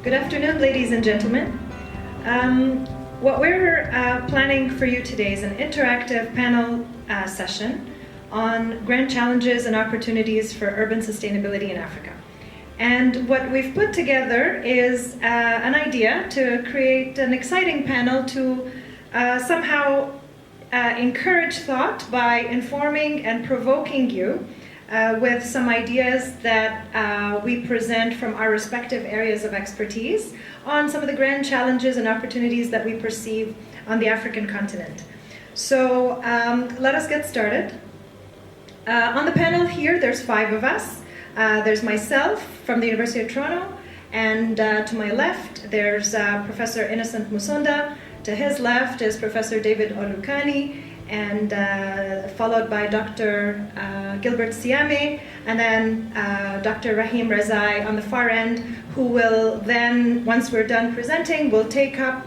Good afternoon, ladies and gentlemen. What we're planning for you today is an interactive panel session on grand challenges and opportunities for urban sustainability in Africa. And what we've put together is an idea to create an exciting panel to somehow encourage thought by informing and provoking you with some ideas that we present from our respective areas of expertise on some of the grand challenges and opportunities that we perceive on the African continent. So let us get started. On the panel here, there's 5 of us. There's myself from the University of Toronto, and to my left, there's Professor Innocent Musonda. To his left is Professor David Olukani, and followed by Dr. Gilbert Siame, and then Dr. Rahim Rezai on the far end, who will then, once we're done presenting, will take up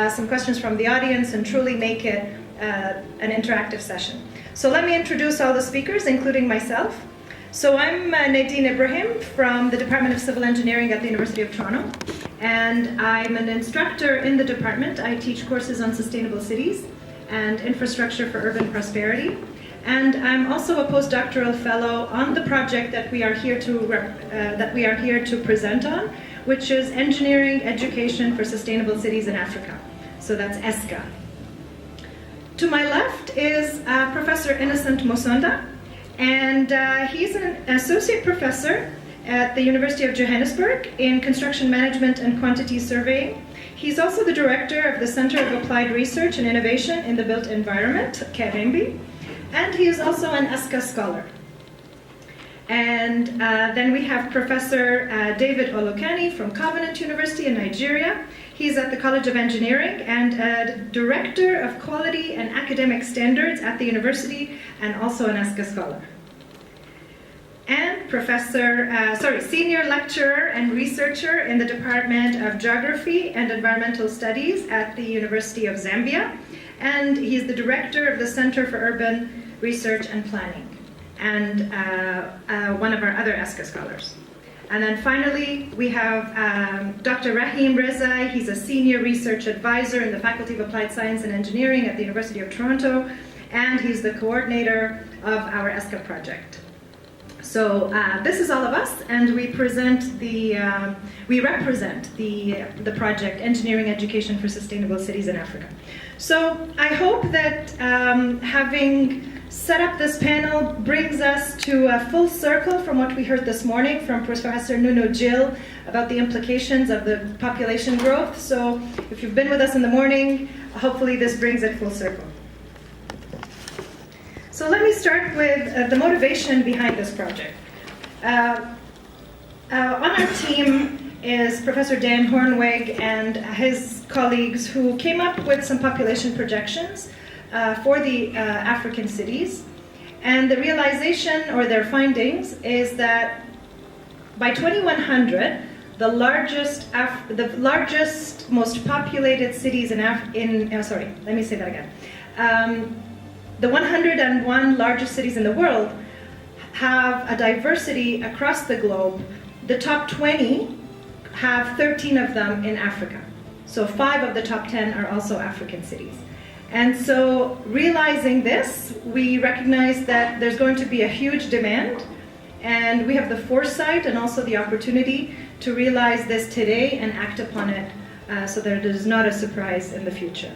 some questions from the audience and truly make it an interactive session. So let me introduce all the speakers, including myself. So I'm Nadine Ibrahim from the Department of Civil Engineering at the University of Toronto, and I'm an instructor in the department. I teach courses on sustainable cities and infrastructure for urban prosperity. And I'm also a postdoctoral fellow on the project that we are here to present on, which is Engineering Education for Sustainable Cities in Africa. So that's EESC-A. To my left is Professor Innocent Musonda, and he's an associate professor at the University of Johannesburg in construction management and quantity surveying. He's also the director of the Center of Applied Research and Innovation in the Built Environment, KEREMBI, and he is also an EESC-A scholar. And then we have Professor David Olukani from Covenant University in Nigeria. He's at the College of Engineering and a director of quality and academic standards at the university, and also an EESC-A scholar. And senior lecturer and researcher in the Department of Geography and Environmental Studies at the University of Zambia. And he's the director of the Center for Urban Research and Planning, and one of our other EESC-A scholars. And then finally, we have Dr. Rahim Rezai. He's a senior research advisor in the Faculty of Applied Science and Engineering at the University of Toronto, and he's the coordinator of our EESC-A project. So this is all of us, and we represent the project Engineering Education for Sustainable Cities in Africa. So I hope that having set up this panel brings us to a full circle from what we heard this morning from Professor Nuno Gil about the implications of the population growth. So if you've been with us in the morning, hopefully this brings it full circle. So let me start with the motivation behind this project. On our team is Professor Dan Hornweg and his colleagues, who came up with some population projections for the African cities. And the realization, or their findings, is that by 2100, the largest, most populated cities the 101 largest cities in the world have a diversity across the globe. The top 20 have 13 of them in Africa. So 5 of the top 10 are also African cities. And so realizing this, we recognize that there's going to be a huge demand, and we have the foresight and also the opportunity to realize this today and act upon it so that it is not a surprise in the future.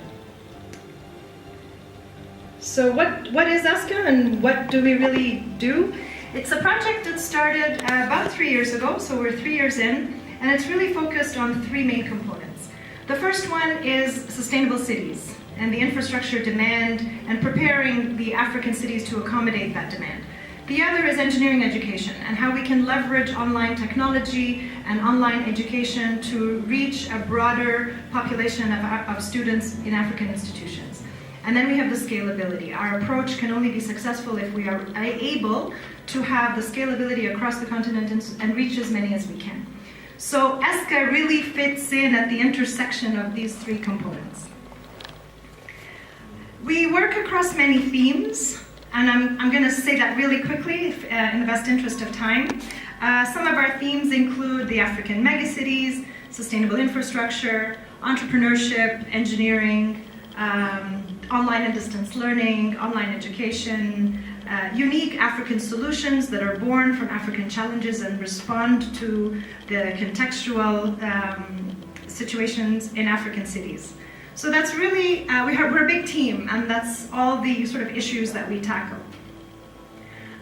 So what is EESC-A and what do we really do? It's a project that started about 3 years ago, so we're 3 years in, and it's really focused on 3 main components. The first one is sustainable cities and the infrastructure demand and preparing the African cities to accommodate that demand. The other is engineering education and how we can leverage online technology and online education to reach a broader population of students in African institutions. And then we have the scalability. Our approach can only be successful if we are able to have the scalability across the continent and reach as many as we can. So EESC-A really fits in at the intersection of these 3 components. We work across many themes, and I'm going to say that really quickly in the best interest of time. Some of our themes include the African megacities, sustainable infrastructure, entrepreneurship, engineering, online and distance learning, online education, unique African solutions that are born from African challenges and respond to the contextual situations in African cities. So that's really, we're a big team, and that's all the sort of issues that we tackle.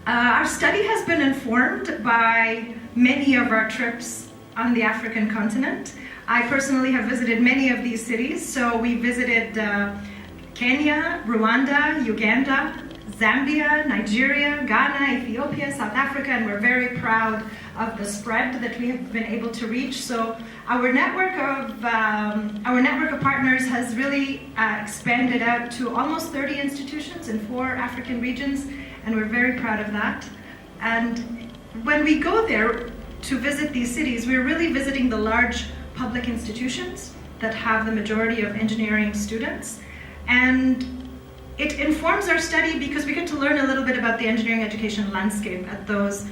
Our study has been informed by many of our trips on the African continent. I personally have visited many of these cities, so we visited Kenya, Rwanda, Uganda, Zambia, Nigeria, Ghana, Ethiopia, South Africa, and we're very proud of the spread that we have been able to reach. So our network of partners has really expanded out to almost 30 institutions in 4 African regions, and we're very proud of that. And when we go there to visit these cities, we're really visiting the large public institutions that have the majority of engineering students. And it informs our study because we get to learn a little bit about the engineering education landscape at those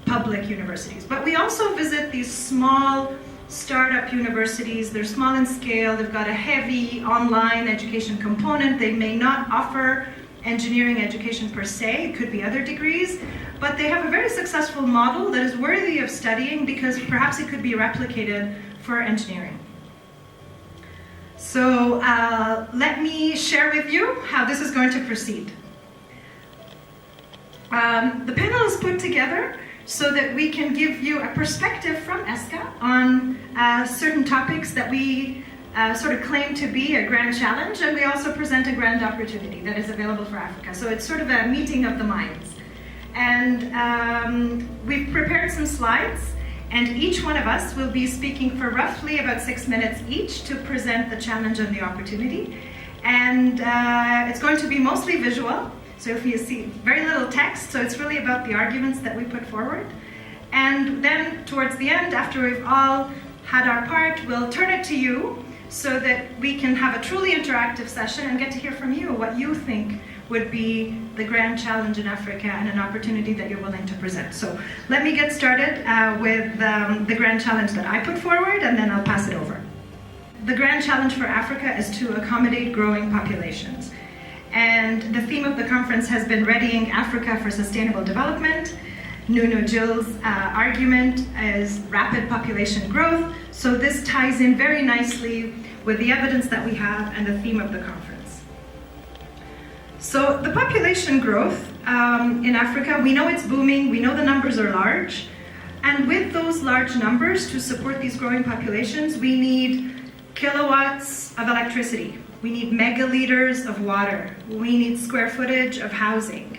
public universities. But we also visit these small startup universities. They're small in scale, they've got a heavy online education component. They may not offer engineering education per se, it could be other degrees, but they have a very successful model that is worthy of studying because perhaps it could be replicated for engineering. So let me share with you how this is going to proceed. The panel is put together so that we can give you a perspective from EESC-A on certain topics that we sort of claim to be a grand challenge, and we also present a grand opportunity that is available for Africa. So it's sort of a meeting of the minds. And we've prepared some slides, and each one of us will be speaking for roughly about 6 minutes each to present the challenge and the opportunity. And it's going to be mostly visual, so if you see very little text, so it's really about the arguments that we put forward. And then towards the end, after we've all had our part, we'll turn it to you so that we can have a truly interactive session and get to hear from you what you think would be the grand challenge in Africa and an opportunity that you're willing to present. So let me get started with the grand challenge that I put forward, and then I'll pass it over. The grand challenge for Africa is to accommodate growing populations. And the theme of the conference has been Readying Africa for Sustainable Development. Nuno Gill's argument is rapid population growth. So this ties in very nicely with the evidence that we have and the theme of the conference. So the population growth in Africa, we know it's booming, we know the numbers are large. And with those large numbers, to support these growing populations, we need kilowatts of electricity. We need megaliters of water. We need square footage of housing.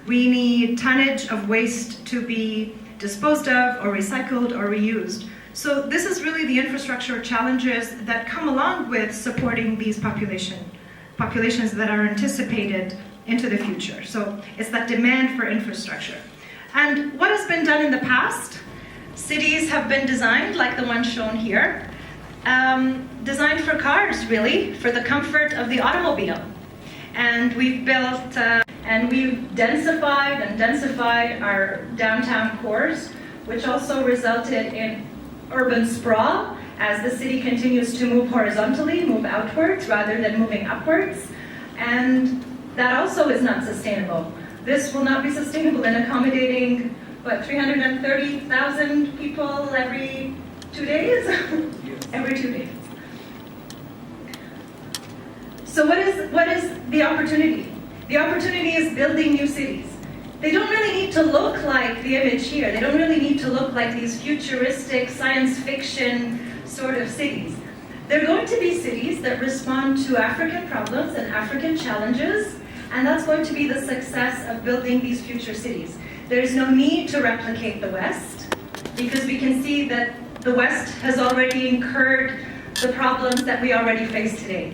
We need tonnage of waste to be disposed of or recycled or reused. So this is really the infrastructure challenges that come along with supporting these populations that are anticipated into the future. So it's that demand for infrastructure. And what has been done in the past? Cities have been designed like the one shown here. Designed for cars, really, for the comfort of the automobile. And we've built, and we've densified our downtown cores, which also resulted in urban sprawl as the city continues to move horizontally, move outwards rather than moving upwards. And that also is not sustainable. This will not be sustainable in accommodating, 330,000 people every 2 days? Every 2 days. So what is the opportunity? The opportunity is building new cities. They don't really need to look like the image here. They don't really need to look like these futuristic science fiction sort of cities. They're going to be cities that respond to African problems and African challenges, and that's going to be the success of building these future cities. There's no need to replicate the West, because we can see that the West has already incurred the problems that we already face today.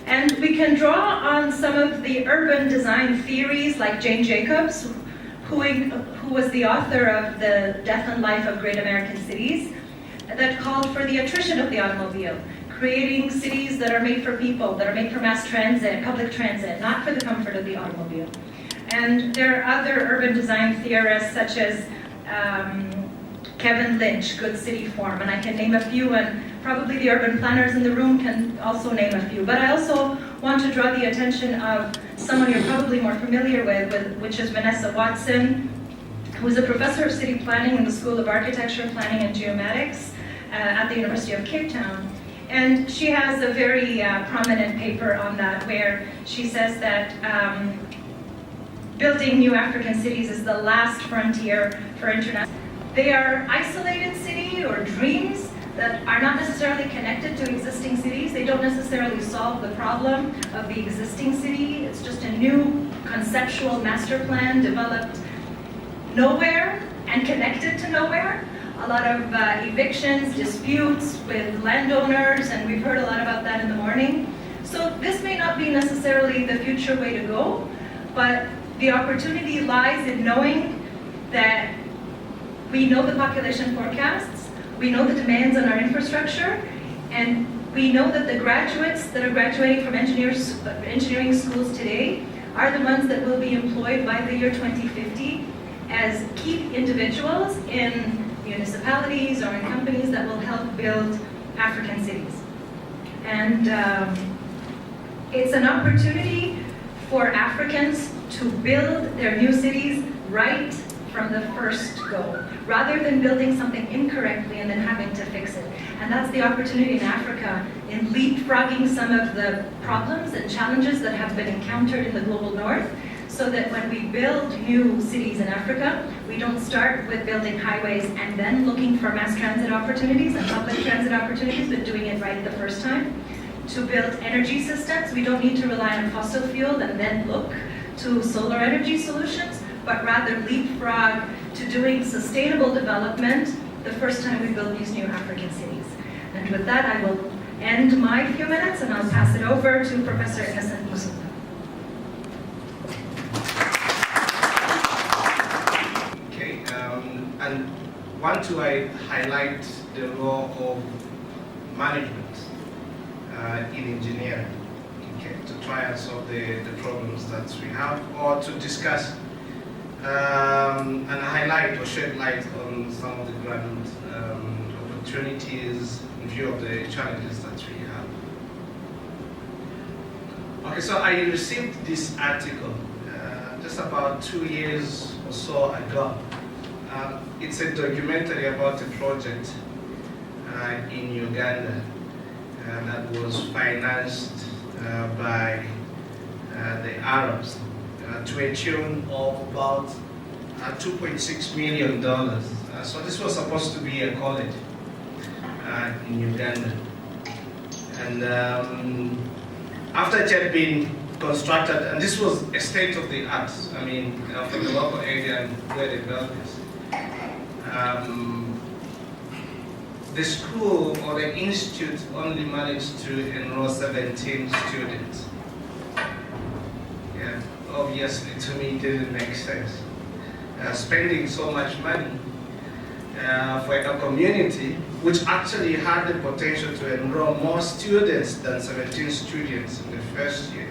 And we can draw on some of the urban design theories like Jane Jacobs, who was the author of The Death and Life of Great American Cities, that called for the attrition of the automobile, creating cities that are made for people, that are made for mass transit, public transit, not for the comfort of the automobile. And there are other urban design theorists such as Kevin Lynch, Good City Forum, and I can name a few, and probably the urban planners in the room can also name a few. But I also want to draw the attention of someone you're probably more familiar with, which is Vanessa Watson, who is a professor of city planning in the School of Architecture, Planning and Geomatics at the University of Cape Town. And she has a very prominent paper on that, where she says that building new African cities is the last frontier for international. They are isolated city or dreams that are not necessarily connected to existing cities. They don't necessarily solve the problem of the existing city. It's just a new conceptual master plan developed nowhere and connected to nowhere. A lot of evictions, disputes with landowners, and we've heard a lot about that in the morning. So this may not be necessarily the future way to go, but the opportunity lies in knowing that we know the population forecasts, we know the demands on our infrastructure, and we know that the graduates that are graduating from engineering schools today are the ones that will be employed by the year 2050 as key individuals in municipalities or in companies that will help build African cities. And it's an opportunity for Africans to build their new cities right from the first go, rather than building something incorrectly and then having to fix it. And that's the opportunity in Africa in leapfrogging some of the problems and challenges that have been encountered in the global north, so that when we build new cities in Africa, we don't start with building highways and then looking for mass transit opportunities and public transit opportunities, but doing it right the first time. To build energy systems, we don't need to rely on fossil fuel and then look to solar energy solutions, but rather leapfrog to doing sustainable development the first time we build these new African cities. And with that, I will end my few minutes and I'll pass it over to Professor Innocent Musumba. Okay, and want to highlight the role of management in engineering, okay, to try and solve the problems that we have, or to discuss and highlight or shed light on some of the grand opportunities in view of the challenges that we have. Okay, so I received this article just about 2 years or so ago. It's a documentary about a project in Uganda that was financed by the Arabs to a tune of about $2.6 million. So this was supposed to be a college in Uganda. And after it had been constructed, and this was a state of the art, I mean, for the local area where they built this. The school or the institute only managed to enroll 17 students. Yeah, obviously to me it didn't make sense. Spending so much money for a community which actually had the potential to enroll more students than 17 students in the first year,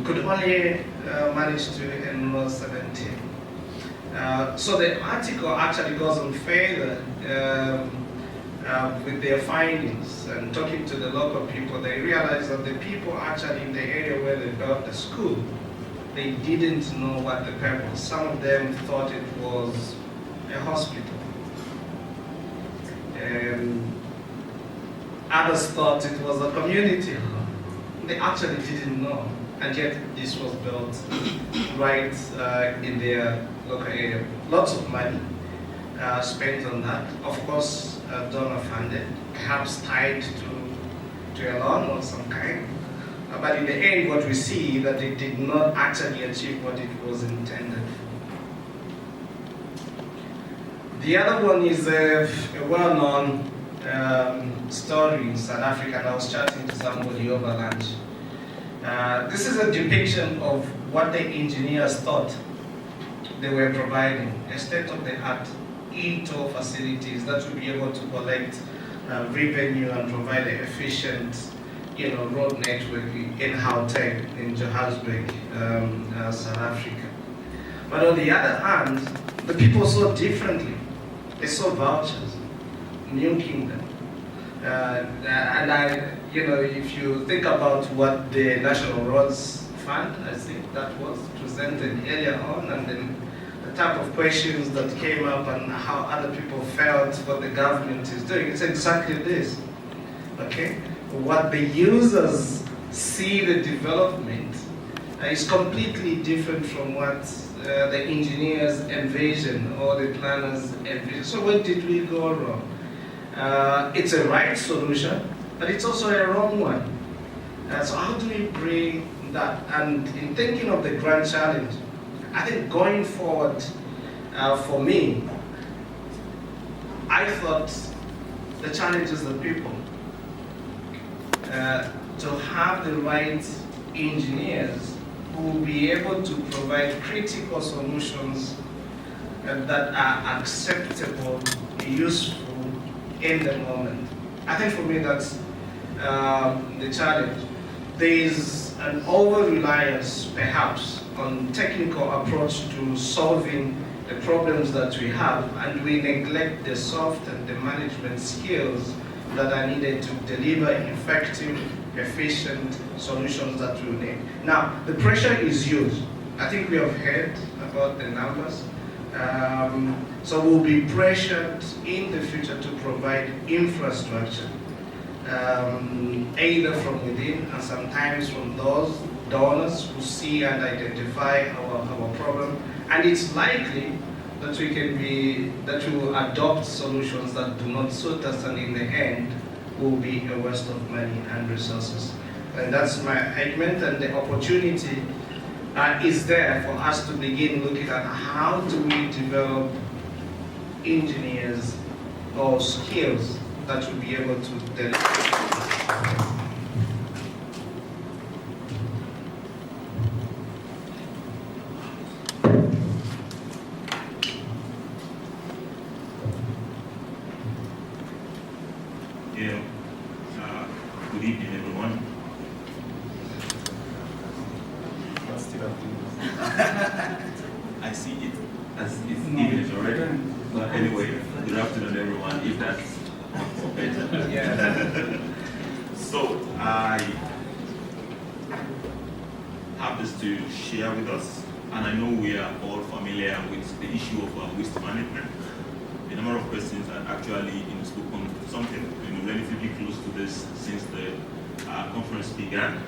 could only manage to enroll 17. So the article actually goes on further with their findings, and talking to the local people, they realized that the people actually in the area where they built the school, they didn't know what the purpose. Some of them thought it was a hospital. Others thought it was a community hall. They actually didn't know, and yet this was built right in their local area. Lots of money spent on that. Of course, donor funded, perhaps tied to a loan of some kind. But in the end, what we see that it did not actually achieve what it was intended for. The other one is a well-known story in South Africa, and I was chatting to somebody over lunch. This is a depiction of what the engineers thought they were providing, a state-of-the-art e-toll facilities that would be able to collect revenue and provide an efficient, road network in Gauteng, in Johannesburg, South Africa. But on the other hand, the people saw differently. They saw vouchers, New Kingdom. If you think about what the National Roads Fund, I think that was presented earlier on, and then the type of questions that came up and how other people felt what the government is doing, it's exactly this. Okay? What the users see the development is completely different from what the engineers envision or the planners envision. So where did we go wrong? It's a right solution, but it's also a wrong one. So how do we bring that? And in thinking of the grand challenge, I think going forward, for me, I thought the challenge is the people. To have the right engineers who will be able to provide critical solutions that are acceptable, useful in the moment. I think for me that's the challenge. There is an over-reliance perhaps on technical approach to solving the problems that we have, and we neglect the soft and the management skills that are needed to deliver effective, efficient solutions that we need. Now, the pressure is huge. I think we have heard about the numbers. So we'll be pressured in the future to provide infrastructure, either from within and sometimes from those donors who see and identify our problem. And it's likely that we will adopt solutions that do not suit us, and in the end will be a waste of money and resources. And that's my argument, and the opportunity is there for us to begin looking at how do we develop engineers or skills that will be able to deliver. Good evening, everyone. I see it as it's evening already. But anyway, good afternoon, everyone, if that's better. Yeah. So I have this to share with us, and I know we are all familiar with the issue of waste management. A number of persons are actually spoken something relatively close to this since the conference began,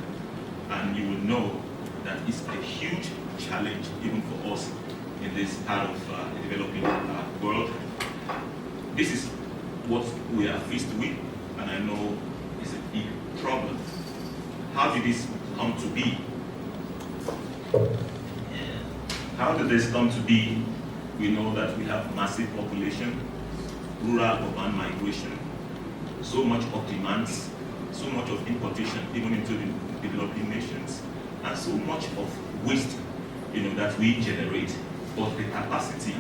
and you will know that it's a huge challenge even for us in this part of the developing world. This is what we are faced with, and I know it's a big problem. How did this come to be? How did this come to be? We know that we have massive population, rural-urban migration, so much of demands, so much of importation, even into the developing nations, and so much of waste, that we generate. But the capacity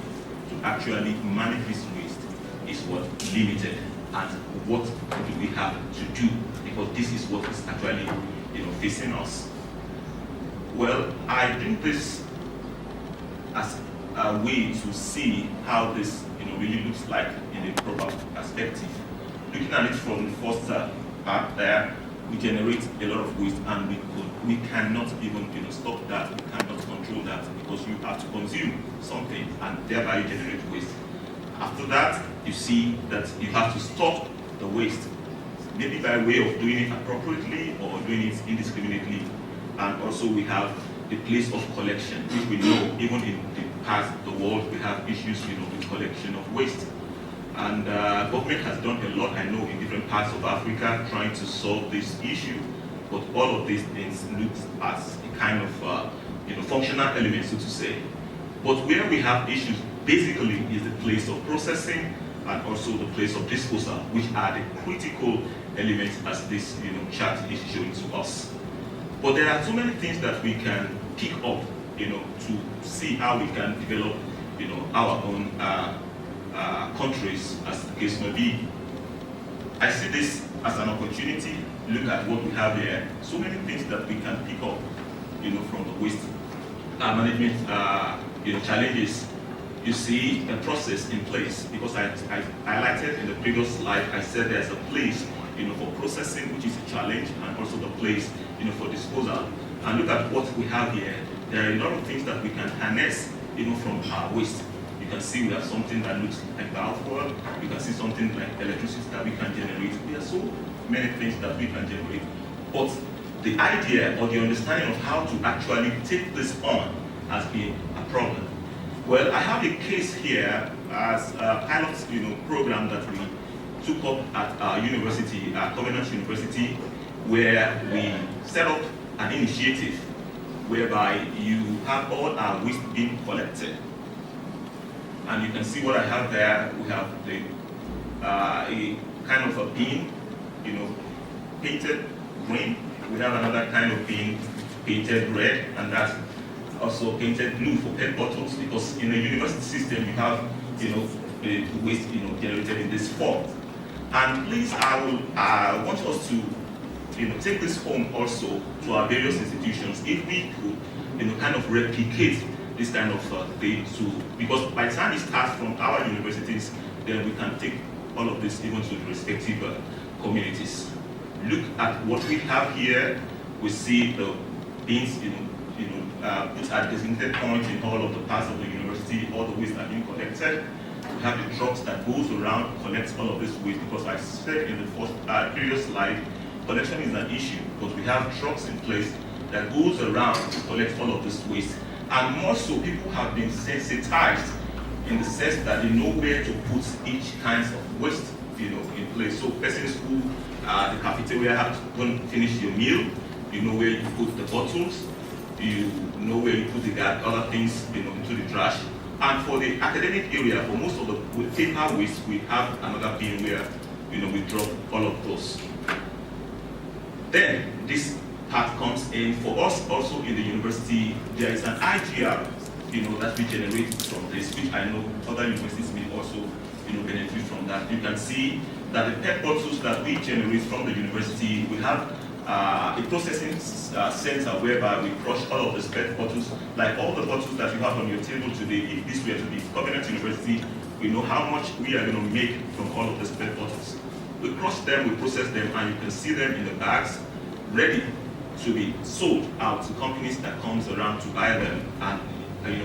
to actually manage this waste is what limited. And what do we have to do? Because this is what is actually, facing us. Well, I think this as a way to see how this really looks like in a proper perspective. Looking at it from the first part there, we generate a lot of waste, and we cannot even stop that. We cannot control that, because you have to consume something and thereby generate waste. After that, you see that you have to stop the waste, maybe by way of doing it appropriately or doing it indiscriminately. And also we have the place of collection, which we know even in the past the world we have issues with collection of waste. And government has done a lot, I know, in different parts of Africa trying to solve this issue. But all of these things look as a kind of functional element, so to say. But where we have issues basically is the place of processing and also the place of disposal, which are the critical elements as this chart is showing to us. But there are so many things that we can pick up, to see how we can develop, our own countries, as the case may be. I see this as an opportunity. Look at what we have here. So many things that we can pick up, from the waste management, challenges. you see a process in place, because I highlighted in the previous slide, I said there's a place, for processing, which is a challenge, and also the place, for disposal. And look at what we have here. There are a lot of things that we can harness, from our waste. You can see we have something that looks like biofuel. You can see something like electricity that we can generate. There are so many things that we can generate. But the idea or the understanding of how to actually take this on has been a problem. Well, I have a case here as a pilot, program that we took up at our university, Covenant University, where we set up an initiative whereby you have all our waste being collected. And you can see what I have there. We have the a kind of a bin, painted green. We have another kind of bin painted red, and that's also painted blue for PET bottles, because in a university system you have, the waste, generated in this form. And please, I want us to, take this home also to our various institutions. If we could, kind of replicate this kind of thing too, because by the time it starts from our universities, then we can take all of this even to the respective communities. Look at what we have here. We see the bins, put at designated points in all of the parts of the university. All the waste are being collected. We have the trucks that goes around, collects all of this waste, because I said in the previous slide, collection is an issue, because we have trucks in place that goes around to collect all of this waste. And more so, people have been sensitized in the sense that they know where to put each kind of waste, in place. So persons who the cafeteria have to go and finish your meal, you know where you put the bottles, you know where you put the other things, into the trash. And for the academic area, for most of the paper waste, we have another bin where, we drop all of those. Then this part comes in for us also in the university. There is an IGR, that we generate from this, which I know other universities may also, benefit from that. You can see that the PET bottles that we generate from the university, we have a processing center whereby we crush all of the PET bottles, like all the bottles that you have on your table today. If this were to be Covenant University, we know how much we are going to make from all of the PET bottles. We crush them, we process them, and you can see them in the bags, ready to be sold out to companies that comes around to buy them, and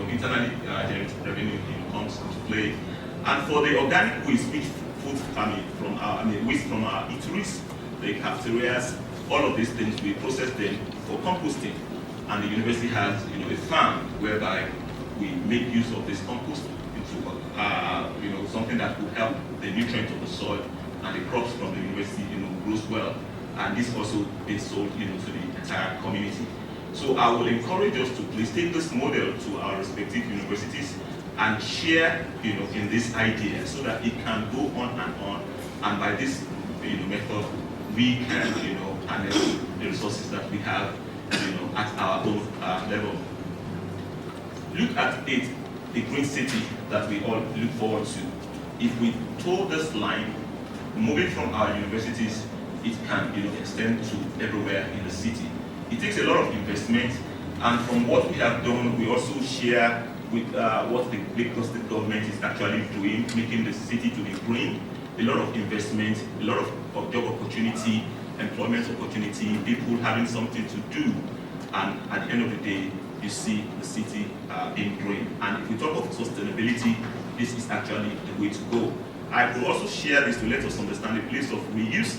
internally generated revenue comes into play. And for the organic waste, which waste from our eateries, the cafeterias, all of these things, we process them for composting. And the university has, a farm whereby we make use of this compost into, something that will help the nutrients of the soil, and the crops from the university, grows well. And this also is sold, to the entire community. So I will encourage us to please take this model to our respective universities and share, in this idea, so that it can go on. And by this, method, we can, harness the resources that we have, at our own level. Look at it, the green city that we all look forward to. If we toe this line, moving from our universities, it can, extend to everywhere in the city. It takes a lot of investment, and from what we have done, we also share with what the Lagos State government is actually doing, making the city to be green. A lot of investment, a lot of job opportunity, employment opportunity, people having something to do, and at the end of the day, you see the city being green. And if we talk of sustainability, this is actually the way to go. I will also share this to let us understand the place of reuse,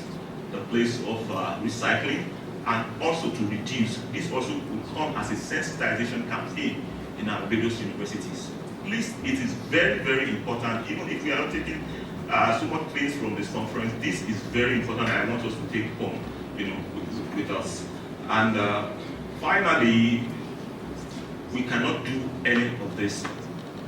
the place of recycling, and also to reduce. This also will come as a sensitization campaign in our various universities. Please, it is very, very important, even if we are not taking so much things from this conference, this is very important. I want us to take home, with us. And finally, we cannot do any of this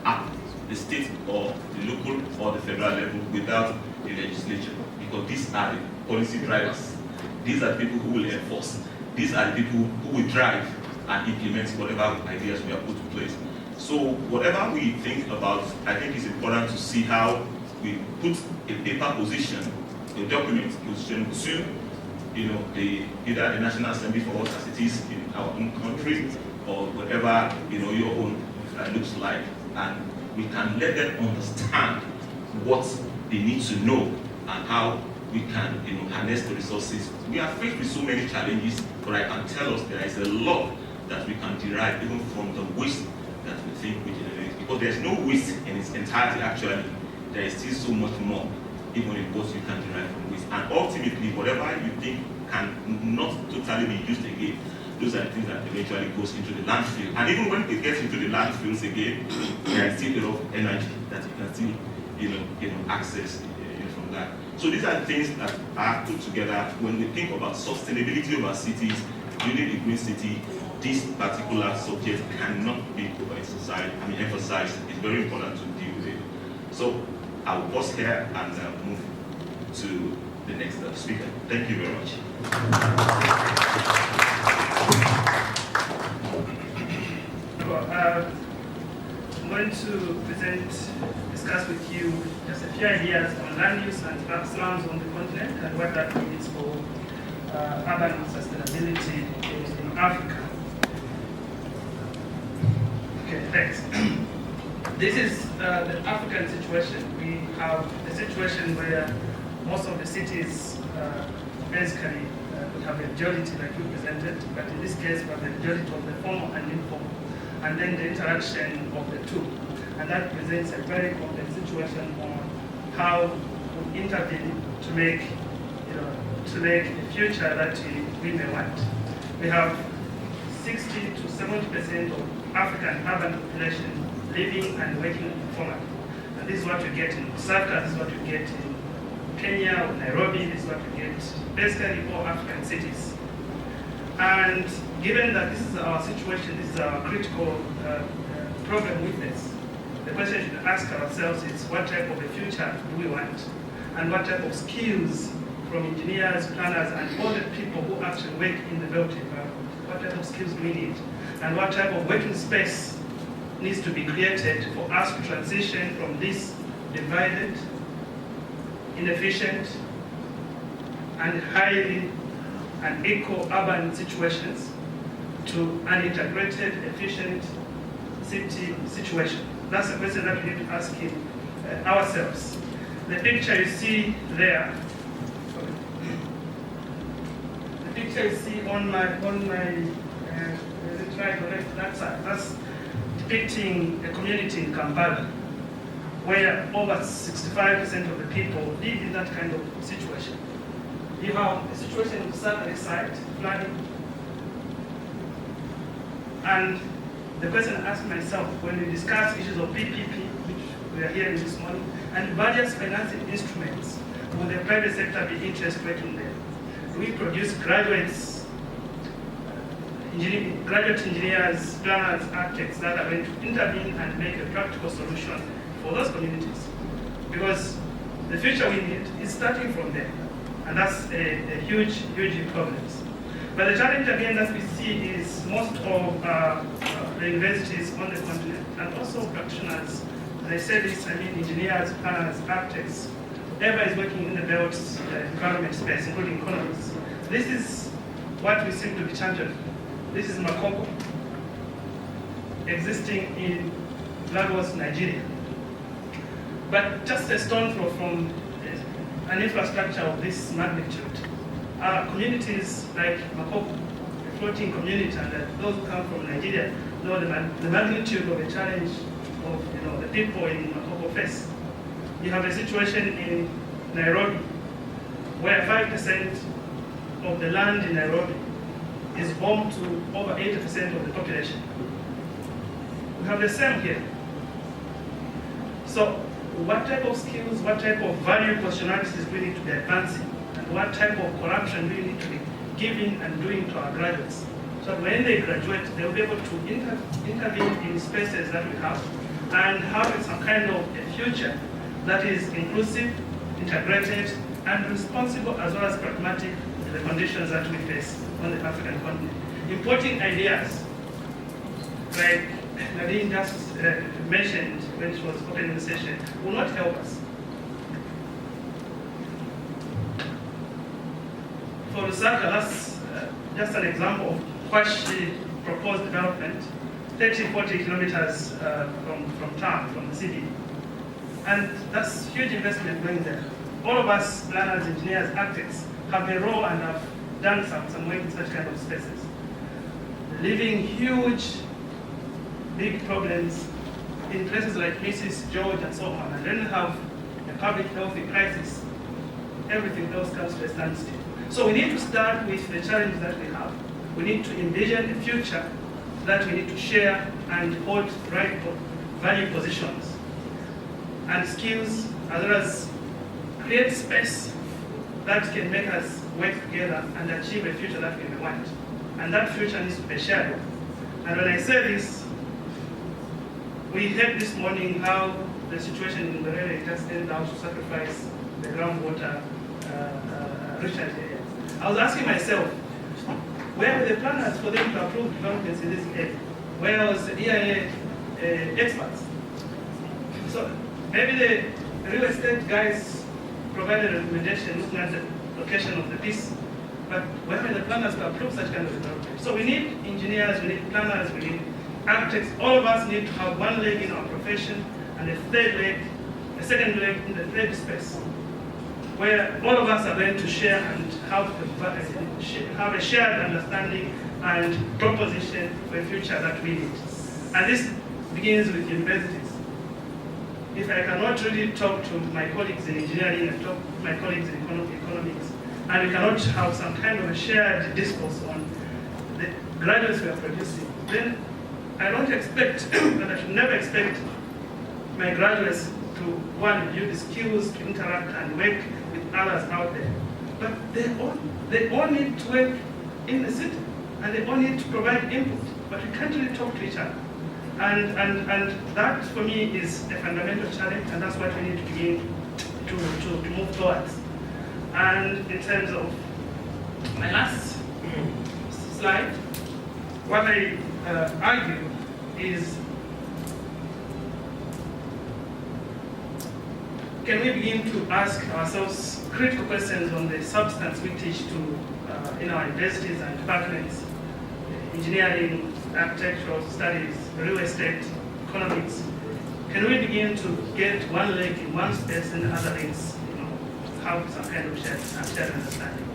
at the state or the local or the federal level without the legislature, because these are the policy drivers. These are the people who will enforce. These are the people who will drive and implement whatever ideas we have put in place. So whatever we think about, I think it's important to see how we put a paper position, a document position to, either the National Assembly for us as it is in our own country, or whatever, your own looks like. And we can let them understand what they need to know and how we can harness the resources. We are faced with so many challenges, but I can tell us there is a lot that we can derive even from the waste that we think we generate. Because there's no waste in its entirety actually. There is still so much more, even in what you can derive from waste. And ultimately, whatever you think can not totally be used again, those are the things that eventually goes into the landfill. And even when it gets into the landfills again, there is still a lot of energy that you can still access from that. So these are things that are put together when we think about sustainability of our cities, building a green city. This particular subject cannot be emphasized. It's very important to deal with it. So I will pause here and move to the next speaker. Thank you very much. I'm going to discuss with you just a few ideas on land use and slums on the continent and what that means for urban sustainability in Africa. Okay, thanks. This is the African situation. We have a situation where most of the cities basically have a majority like you presented, but in this case we have the majority of the formal and informal, and then the interaction of the two. And that presents a very complex situation on how we intervene to make a future that we may want. We have 60 to 70% of African urban population living and working informally. And this is what you get in Lusaka, this is what you get in Kenya or Nairobi, this is what you get basically all African cities. And given that this is our situation, this is our critical problem with this, the question we should ask ourselves is what type of a future do we want? And what type of skills from engineers, planners, and all the people who actually work in the built environment, what type of skills do we need? And what type of working space needs to be created for us to transition from this divided, inefficient, and highly eco-urban situations to an integrated, efficient city situation? That's a question that we need to ask ourselves. The picture you see there, the picture you see on my right or left that side, that's depicting a community in Kampala where over 65% of the people live in that kind of situation. You have a situation on the southern side, flooding, and the question I asked myself when we discuss issues of PPP, which we are hearing this morning, and various financing instruments, will the private sector be interested working there? Do we produce graduates, graduate engineers, planners, architects that are going to intervene and make a practical solution for those communities? Because the future we need is starting from there, and that's a huge, huge problem. But the challenge again that we see is most of the universities on the continent, and also practitioners, as I said this, I mean engineers, planners, architects, whoever is working in the built environment space, including economists. This is what we seem to be championing. This is Makoko, existing in Lagos, Nigeria. But just a stone throw from an infrastructure of this magnitude. Communities like Makoko, a floating community, and those who come from Nigeria know the magnitude of the challenge of the people in Makoko face. You have a situation in Nairobi where 5% of the land in Nairobi is home to over 80% of the population. We have the same here. So what type of skills, what type of value positionalities do we need to be advancing? And what type of corruption do we need to be giving and doing to our graduates? So when they graduate, they'll be able to intervene in spaces that we have and have some kind of a future that is inclusive, integrated, and responsible as well as pragmatic to the conditions that we face on the African continent. Importing ideas, like Nadine just mentioned when she was opening the session, will not help us. For Lusaka, that's just an example of what she proposed development. 30, 40 kilometers from town, from the city. And that's huge investment going there. All of us, planners, engineers, architects, have a role and have done some work in such kind of spaces. Leaving huge, big problems in places like Mrs. George and so on, and then have a public health crisis, everything else comes to a standstill. So we need to start with the challenge that we have. We need to envision a future that we need to share and hold right value positions and skills, as well as create space that can make us work together and achieve a future that we want. And that future needs to be shared. And when I say this, we heard this morning how the situation in the area just ended up to sacrifice the groundwater recharge area. I was asking myself, where were the planners for them to approve developments in this area? Where was the DII experts? So maybe the real estate guys provided a recommendation looking at the location of the piece, but where were the planners to approve such kind of development? So we need engineers, we need planners, we need architects. All of us need to have one leg in our profession and a third leg, a second leg in the third space, where all of us are going to share and have a shared understanding and proposition for a future that we need. And this begins with universities. If I cannot really talk to my colleagues in engineering and talk to my colleagues in economics, and we cannot have some kind of a shared discourse on the graduates we are producing, then I don't expect, and I should never expect my graduates to, one, build the skills to interact and work with others out there. But they all need to work in the city, and they all need to provide input, but we can't really talk to each other. And that, for me, is a fundamental challenge, and that's what we need to begin to move towards. And in terms of my last slide, what I argue is, can we begin to ask ourselves critical questions on the substance we teach to in our universities and departments, engineering, architectural studies, real estate, economics? Can we begin to get one leg in one space and the other legs, have some kind of shared understanding?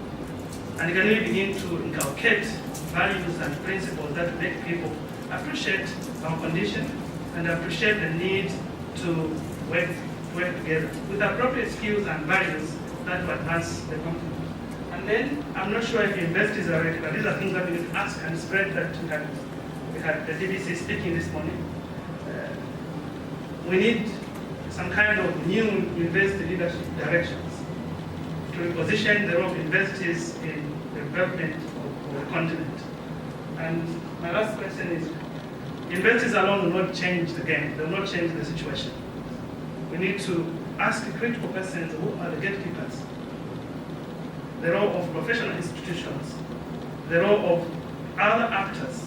And can we begin to inculcate values and principles that make people appreciate our condition and appreciate the need to work together with appropriate skills and values that will advance the company? And then, I'm not sure if universities are ready, but these are things that we need to ask and spread that we had the DBC speaking this morning. We need some kind of new university leadership directions to reposition the role of universities in the development of the continent. And my last question is, universities alone will not change the game, they will not change the situation. We need to ask critical questions: who are the gatekeepers? The role of professional institutions, the role of other actors,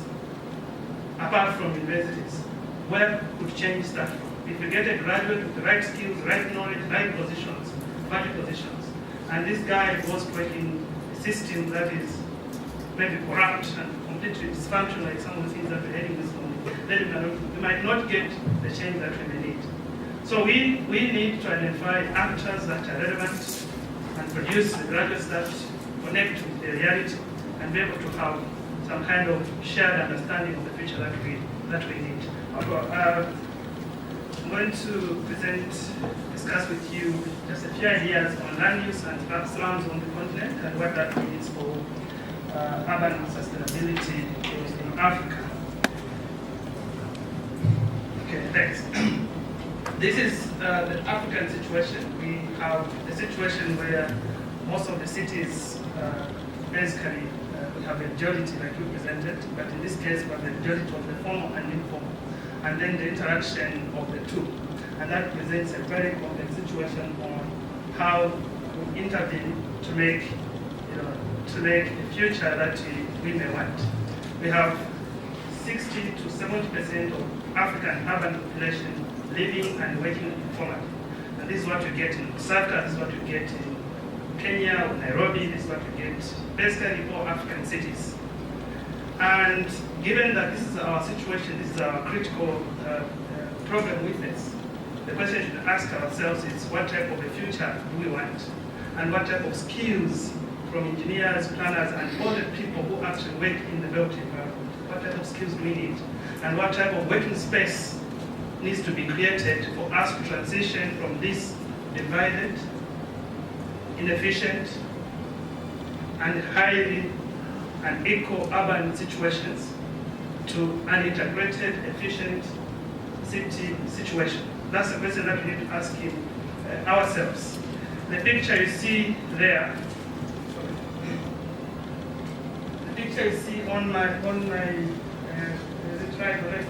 apart from universities. Where could change start from? If we get a graduate with the right skills, right knowledge, right positions, value positions, and this guy was working a system that is maybe corrupt and completely dysfunctional, like some of the things that we're heading this morning, then we might not get the change that we may need. So we need to identify actors that are relevant and produce the graduates that connect with the reality and be able to have some kind of shared understanding of the future that we need. I'm going to discuss with you just a few ideas on land use and slums on the continent and what that means for urban sustainability in Africa. Okay, next. This is the African situation. We have a situation where most of the cities basically we have a majority like you presented, but in this case we have the majority of the formal and informal, and then the interaction of the two. And that presents a very complex situation on how we intervene to make a future that we may want. We have 60 to 70% of African urban population living and working informally. And this is what you get in Osaka, this is what you get in Kenya or Nairobi, this is what you get basically in all African cities. And given that this is our situation, this is our critical problem we face, the question we should ask ourselves is what type of a future do we want? And what type of skills from engineers, planners, and all the people who actually work in the built environment, what type of skills do we need? And what type of working space needs to be created for us to transition from this divided, inefficient, and highly and eco-urban situations to an integrated, efficient city situation? That's the question that we need to ask ourselves. The picture you see there, the picture you see on my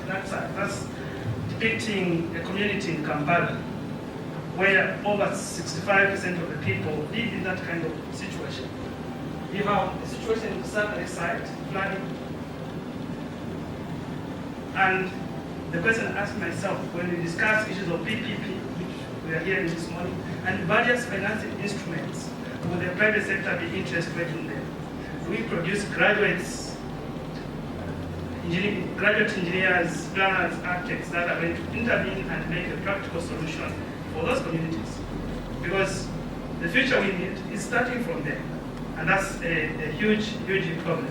that side, that's depicting a community in Kampala where over 65% of the people live in that kind of situation. You have a situation in the southern side, flooding. And the question I ask myself when we discuss issues of PPP, which we are hearing this morning, and various financing instruments, will the private sector be interested in them? Do we produce graduates, graduate engineers, planners, architects that are going to intervene and make a practical solution for those communities? Because the future we need is starting from there. And that's a huge, huge problem.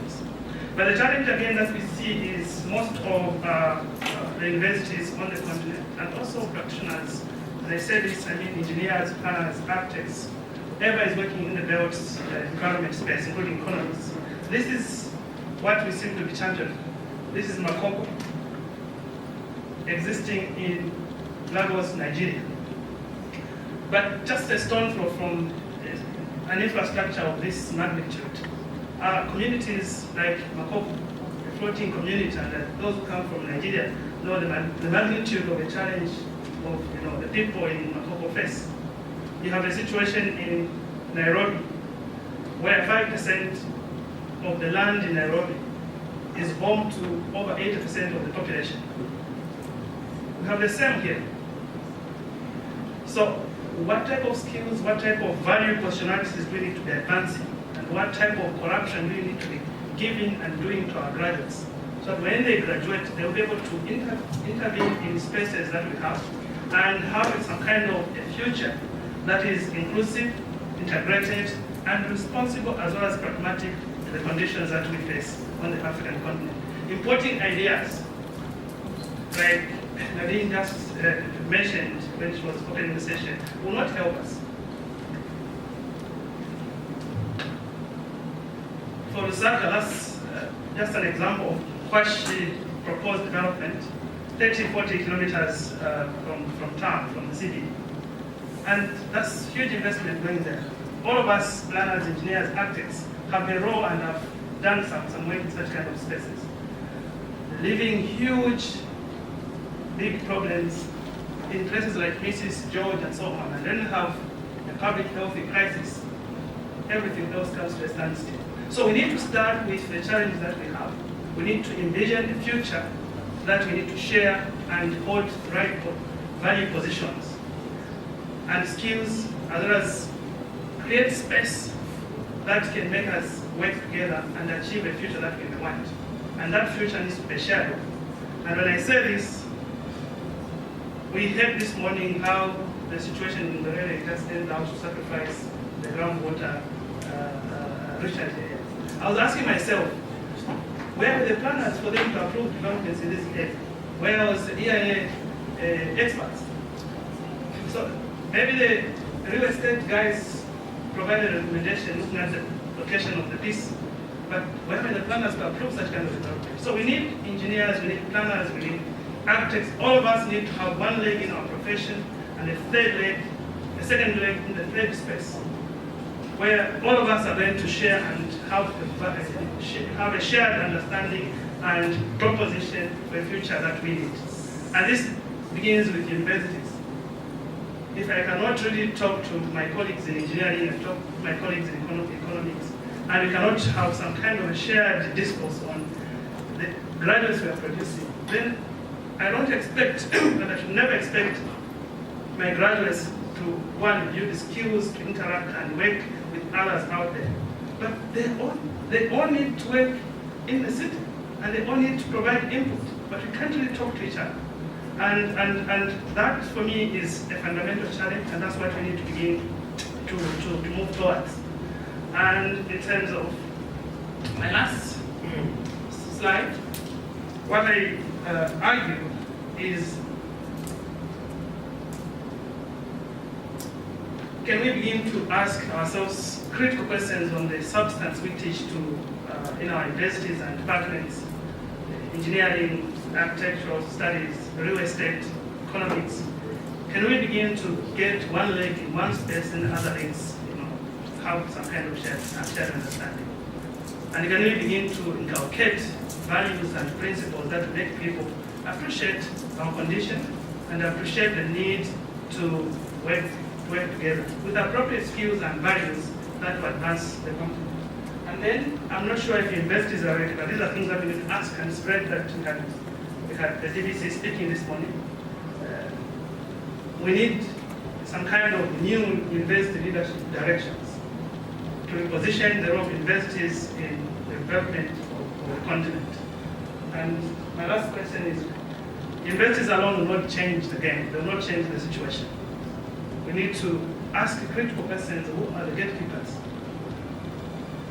But the challenge again that we see is most of the universities on the continent and also practitioners, and I say this, I mean engineers, planners, architects, whoever is working in the built environment space, including economists. This is what we seem to be championing. This is Makoko, existing in Lagos, Nigeria. But just a stone throw from an infrastructure of this magnitude. Communities like Makoko, a floating community, and those who come from Nigeria know the magnitude of the challenge of the people in Makoko face. You have a situation in Nairobi where 5% of the land in Nairobi is home to over 80% of the population. We have the same here. So what type of skills, what type of value positionalities do we need to be advancing? And what type of corruption do we need to be giving and doing to our graduates? So that when they graduate, they'll be able to intervene in spaces that we have and have some kind of a future that is inclusive, integrated, and responsible as well as pragmatic to the conditions that we face on the African continent. Importing ideas, like Nadine just mentioned when she was opening the session, will not help us. For Lusaka, that's just an example of what she proposed development, 30-40 kilometers from town, from the city. And that's huge investment going there. All of us, planners, engineers, architects, have a role and have done some work in such kind of spaces. Leaving huge, big problems in places like Mrs. George and so on, and then have a public health crisis. Everything else comes to a standstill. So we need to start with the challenges that we have. We need to envision a future that we need to share and hold the right value positions and skills, as well as create space that can make us work together and achieve a future that we want. And that future needs to be shared. And when I say this, we heard this morning how the situation in the area just ended up to sacrifice the groundwater recharge area. I was asking myself, where were the planners for them to approve developments in this area? Where was the EIA experts? So maybe the real estate guys provided a recommendation looking at the location of the piece, but where were the planners to approve such kind of development? So we need engineers, we need planners, we need architects. All of us need to have one leg in our profession and a second leg in the third space, where all of us are going to share and have a shared understanding and proposition for a future that we need. And this begins with universities. If I cannot really talk to my colleagues in engineering and talk to my colleagues in economics, and we cannot have some kind of a shared discourse on the graduates we are producing, then I don't expect, and I should never expect my graduates to, one, build the skills to interact and work with others out there. But they all need to work in the city. and they all need to provide input, but we can't really talk to each other. And that, for me, is a fundamental challenge, and that's what we need to begin to move towards. And in terms of my last slide, what I argue is, can we begin to ask ourselves critical questions on the substance we teach to in our universities and departments, engineering, architectural studies, real estate, economics. Can we begin to get one leg in one space and the other legs, have some kind of shared understanding? And can we begin to inculcate values and principles that make people appreciate our condition and appreciate the need to work together with appropriate skills and values that will advance the continent? And then, I'm not sure if universities are ready, but these are things that we need to ask and spread. That we had the DBC speaking this morning. We need some kind of new university leadership directions to reposition the role of universities in the development of the continent. And my last question is, universities alone will not change the game, they will not change the situation. We need to ask critical questions: who are the gatekeepers?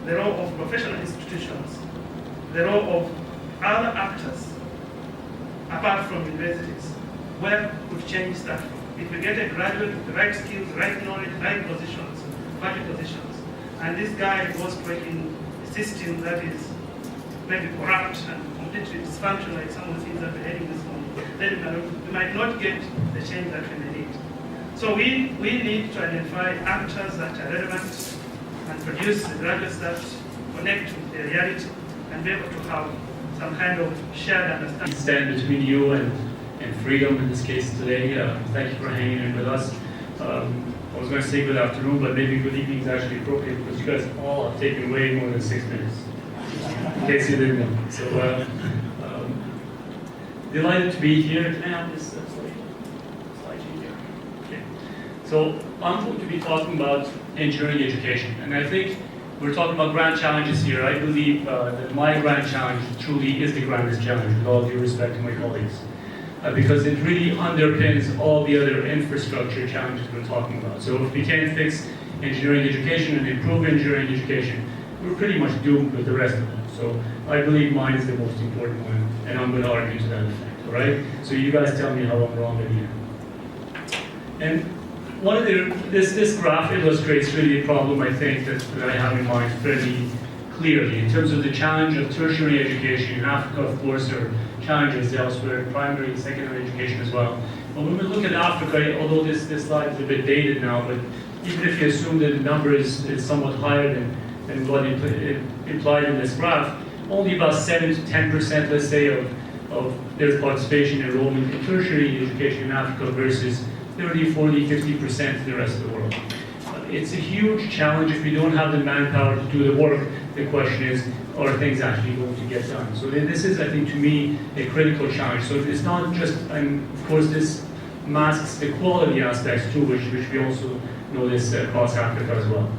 The role of professional institutions, the role of other actors apart from universities. Where could change start from? If we get a graduate with the right skills, right knowledge, right positions, value positions, and this guy goes working a system that is maybe corrupt and completely dysfunctional, like some of the things that we're heading this morning, then we might not get the change that we may need. So we need to identify actors that are relevant and produce the graduates that connect with the reality and be able to have some kind of shared understanding. Stand between you and freedom in this case today. Thank you for hanging in with us. I was going to say good afternoon, but maybe good evening is actually appropriate because you guys all have taken way more than 6 minutes, in case you didn't know. So delighted to be here. Can I have this slide here? Okay. So I'm going to be talking about engineering education, and I think we're talking about grand challenges here. I believe that my grand challenge truly is the grandest challenge, with all due respect to my colleagues, because it really underpins all the other infrastructure challenges we're talking about. So if we can't fix engineering education and improve engineering education, we're pretty much doomed with the rest of them. So I believe mine is the most important one, and I'm going to argue to that effect, all right? So you guys tell me how I'm wrong at the end. And one of this graph illustrates really a problem, I think, that I have in mind fairly clearly. In terms of the challenge of tertiary education in Africa, of course, there are challenges elsewhere, primary and secondary education as well. But when we look at Africa, although this slide is a bit dated now, but even if you assume that the number is somewhat higher than what it implied in this graph, only about 7 to 10%, let's say, of their participation in enrollment in tertiary education in Africa versus 30, 40, 50% in the rest of the world. It's a huge challenge. If we don't have the manpower to do the work, the question is, are things actually going to get done? So this is, I think, to me, a critical challenge. So it's not just, and of course this masks the quality aspects too, which we also notice across Africa as well.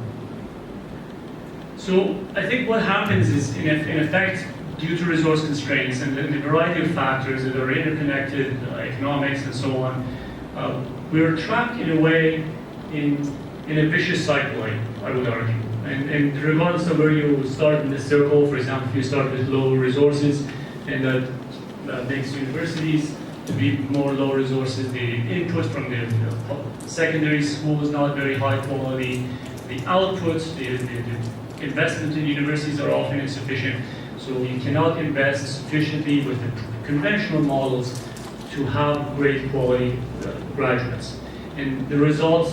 So I think what happens is, in effect, due to resource constraints and the variety of factors that are interconnected, economics and so on, we're trapped in a way in a vicious cycle, I would argue. And regardless of where you start in the circle, for example, if you start with low resources, and that makes universities to be more low resources, the input from the secondary school is not very high quality, the outputs, the investment in universities are often insufficient, so you cannot invest sufficiently with the conventional models to have great quality graduates. And the result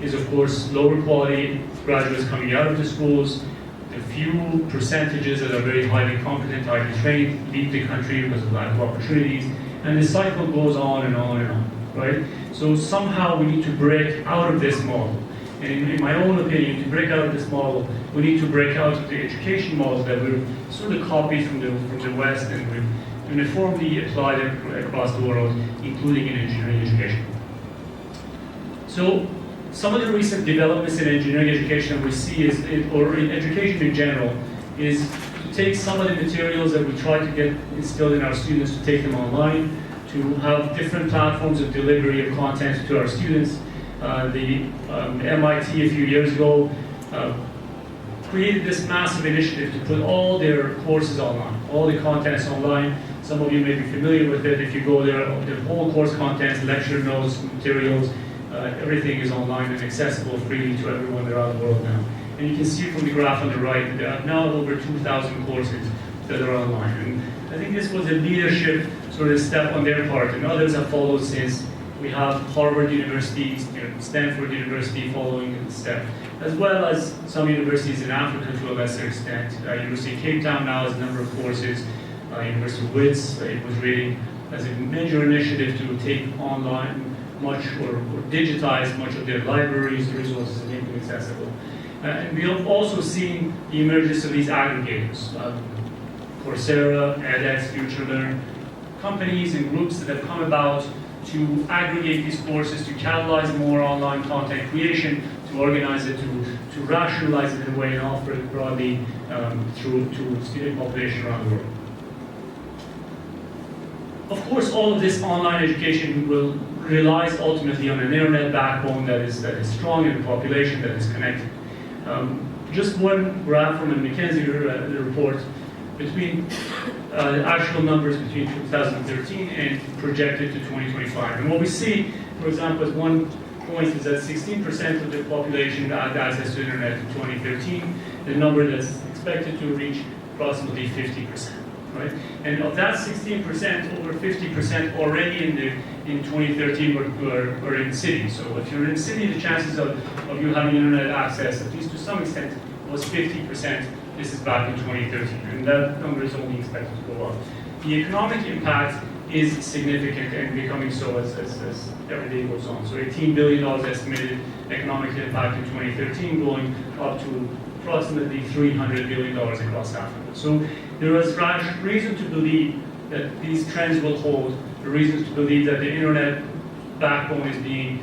is, of course, lower quality graduates coming out of the schools. The few percentages that are very highly competent, highly trained, leave the country because of lack of opportunities. And the cycle goes on and on and on, right? So somehow we need to break out of this model. And in my own opinion, to break out of this model, we need to break out of the education models that we've sort of copied from the West and we've uniformly applied across the world, including in engineering education. So some of the recent developments in engineering education we see or in education in general is to take some of the materials that we try to get instilled in our students, to take them online, to have different platforms of delivery of content to our students. The MIT a few years ago created this massive initiative to put all their courses online, all the content is online. Some of you may be familiar with it. If you go there, the whole course contents, lecture notes, materials, everything is online and accessible freely to everyone around the world now. And you can see from the graph on the right that there are now over 2,000 courses that are online. And I think this was a leadership sort of step on their part, and others have followed since. We have Harvard University, Stanford University following in step, as well as some universities in Africa to a lesser extent. University of Cape Town now has a number of courses. University of Wits, it was really as a major initiative to take online much or digitize much of their libraries, resources, and make them accessible. And we have also seen the emergence of these aggregators, Coursera, edX, FutureLearn, companies and groups that have come about to aggregate these courses, to catalyze more online content creation, to organize it, to rationalize it in a way and offer it broadly through to student population around the world. Of course, all of this online education relies ultimately on an internet backbone that is strong in the population, that is connected. Just one graph from a McKinsey report between actual numbers between 2013 and projected to 2025. And what we see, for example, at one point is that 16% of the population had access to internet in 2013, the number that's expected to reach approximately 50%. Right? And of that 16%, over 50% already in 2013 were in cities. So if you're in a city, the chances of you having internet access, at least to some extent, was 50%. This is back in 2013, and that number is only expected to go up. The economic impact is significant and becoming so as every day goes on. So $18 billion estimated economic impact in 2013, going up to approximately $300 billion across Africa. So there is reason to believe that these trends will hold, the reasons to believe that the internet backbone is being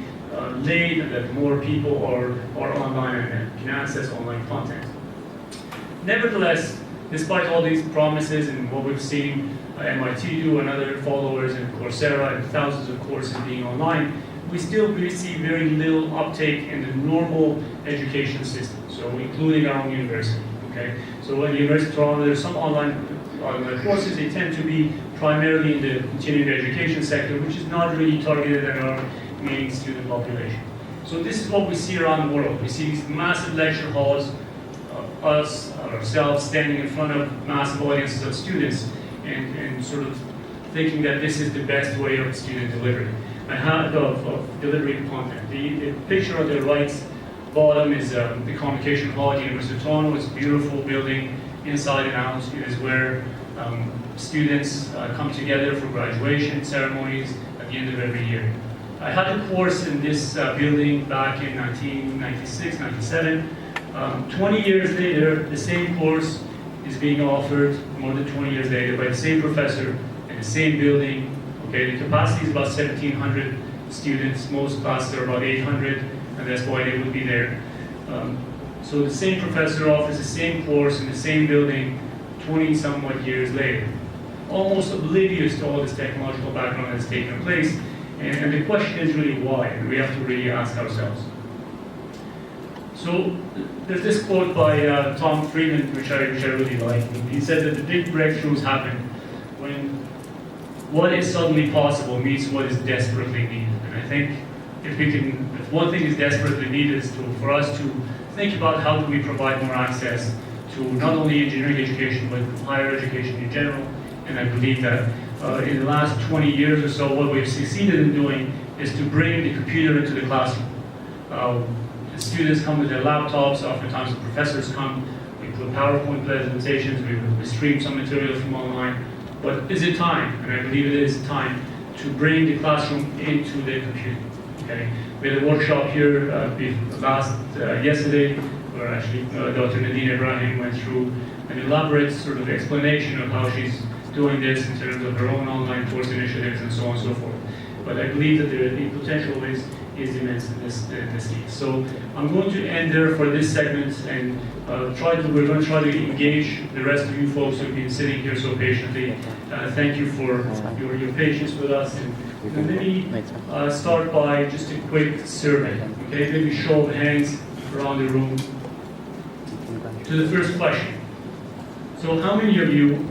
laid and that more people are online and can access online content. Nevertheless, despite all these promises and what we've seen MIT do and other followers and Coursera and thousands of courses being online, we still see very little uptake in the normal education system, so including our own university. Okay? So at the University of Toronto, there's some online courses. They tend to be primarily in the continuing education sector, which is not really targeted at our main student population. So this is what we see around the world. We see these massive lecture halls, ourselves standing in front of massive audiences of students and sort of thinking that this is the best way of student delivery and of delivering content. The picture on the right bottom is the Convocation Hall at the University of Toronto. It's a beautiful building inside and out. It is where students come together for graduation ceremonies at the end of every year. I had a course in this building back in 1996, 97. 20 years later, the same course is being offered more than 20 years later by the same professor in the same building. Okay, the capacity is about 1,700 students. Most classes are about 800, and that's why they would be there. So the same professor offers the same course in the same building 20-somewhat years later, almost oblivious to all this technological background that's taken place. And the question is really why, and we have to really ask ourselves. So there's this quote by Tom Friedman, which I really like. He said that the big breakthroughs happen when what is suddenly possible meets what is desperately needed. And I think if one thing is desperately needed is for us to think about how do we provide more access to not only engineering education, but higher education in general. And I believe that in the last 20 years or so, what we've succeeded in doing is to bring the computer into the classroom. The students come with their laptops, oftentimes the professors come, we put PowerPoint presentations, we stream some material from online. But is it time, and I believe it is time, to bring the classroom into the computer? Okay? We had a workshop here yesterday, where actually Dr. Nadine Ibrahim went through an elaborate sort of explanation of how she's doing this in terms of her own online course initiatives and so on and so forth. But I believe that the potential is is immense in this case. So I'm going to end there for this segment, and we're going to try to engage the rest of you folks who've been sitting here so patiently. Thank you for your patience with us. And maybe start by just a quick survey. Okay, maybe show of hands around the room. To the first question. So how many of you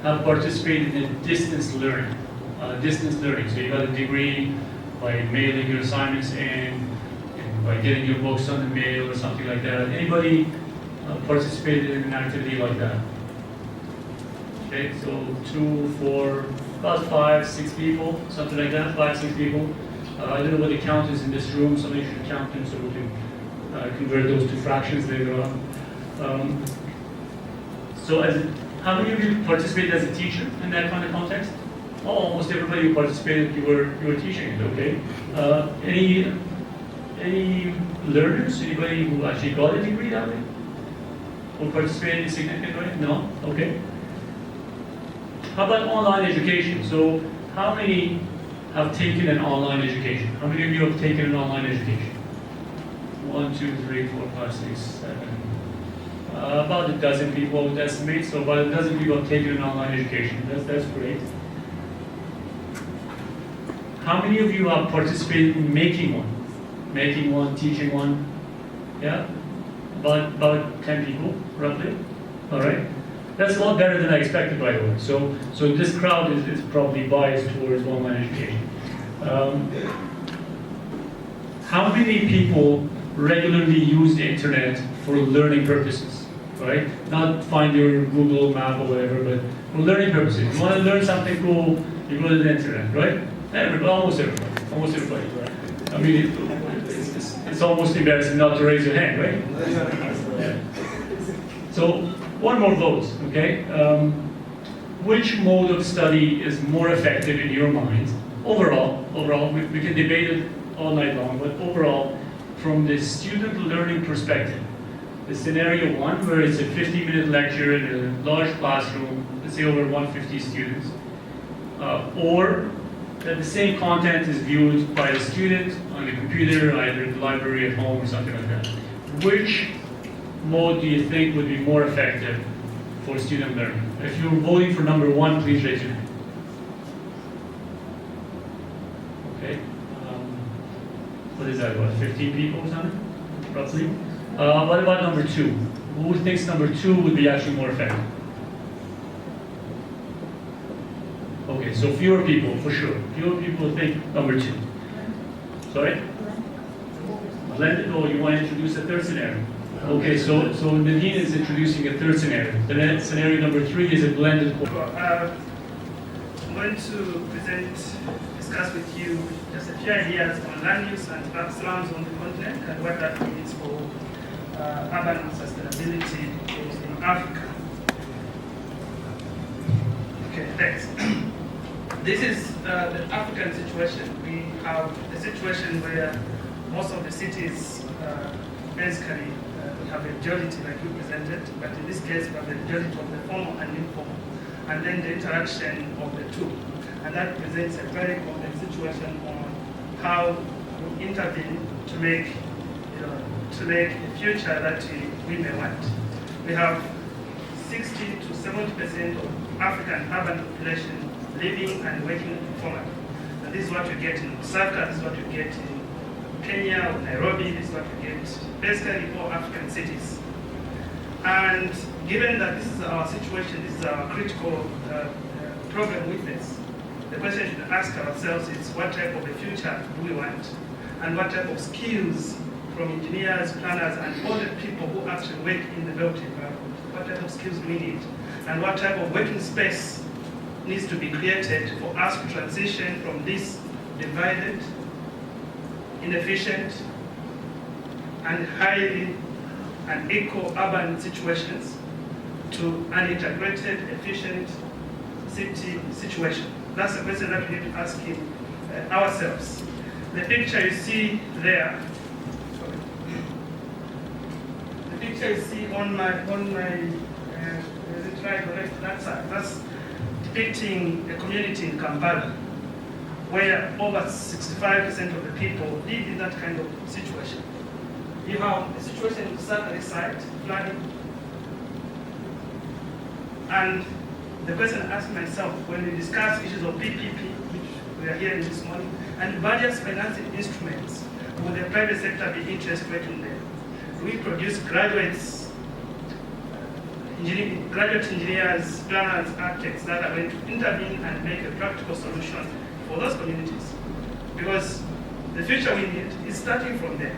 have participated in distance learning? So you got a degree by mailing your assignments in, and by getting your books on the mail or something like that. Anybody participated in an activity like that? Okay, so 2, 4, about 5, 6 people, something like that, 5, 6 people. I don't know what the count is in this room, somebody should count them so we can convert those to fractions later on. How many of you participated as a teacher in that kind of context? Oh, almost everybody who participated, you were teaching it, okay? Any learners? Anybody who actually got a degree that way? Who participated in a significant way? No? Okay. How about online education? So how many have taken an online education? How many of you have taken an online education? 1, 2, 3, 4, 5, 6, 7. About a dozen people, I would estimate. So about a dozen people have taken an online education. That's great. How many of you have participated in making one? Making one, teaching one? Yeah? About 10 people, roughly. All right. That's a lot better than I expected, by the way. So this crowd is probably biased towards online education. How many people regularly use the internet for learning purposes? Right? Not find your Google map or whatever, but for learning purposes. You want to learn something cool, you go to the internet, right? Almost everybody. I mean, it's almost embarrassing not to raise your hand, right? Yeah. So, one more vote, okay? Which mode of study is more effective in your mind? Overall, we can debate it all night long, but overall, from the student learning perspective, the scenario 1, where it's a 50-minute lecture in a large classroom, let's say over 150 students, or that the same content is viewed by a student on the computer, either in the library at home or something like that. Which mode do you think would be more effective for student learning? If you're voting for number 1, please raise your hand. Okay. What is that, about 15 people or something, roughly? What about number 2? Who thinks number 2 would be actually more effective? Okay, so fewer people, for sure. Fewer people think number 2. Sorry? Blended? Oh, you want to introduce a third scenario? Okay, so Nadine is introducing a third scenario. The scenario number 3 is a blended course. I'm going to discuss with you just a few ideas on land use and slums on the continent and what that means for urban sustainability in Africa. Okay, thanks. This is the African situation. We have a situation where most of the cities basically we have a duality like we presented, but in this case we have the duality of the formal and informal, and then the interaction of the two. And that presents a very complex situation on how we intervene to make a future that we may want. We have 60 to 70% of African urban population living and working informally. And this is what you get in Osaka, this is what you get in Kenya or Nairobi, this is what you get basically all African cities. And given that this is our situation, this is our critical problem we face, the question we should ask ourselves is what type of a future do we want? And what type of skills from engineers, planners, and all the people who actually work in the built environment, what type of skills do we need? And what type of working space needs to be created for us to transition from this divided, inefficient, and highly unequal urban situations to an integrated, efficient city situation? That's the question that we need to ask ourselves. The picture you see there, the picture you see on my right or left, that side, that's depicting a community in Kampala. where over 65% of the people live in that kind of situation. You have a situation in Sakari site, flooding, and the question I ask myself when we discuss issues of PPP, which we are hearing this morning, and various financing instruments, will the private sector be interested in them? Do we produce graduates, graduate engineers, planners, architects that are going to intervene and make a practical solution for those communities? Because the future we need is starting from there,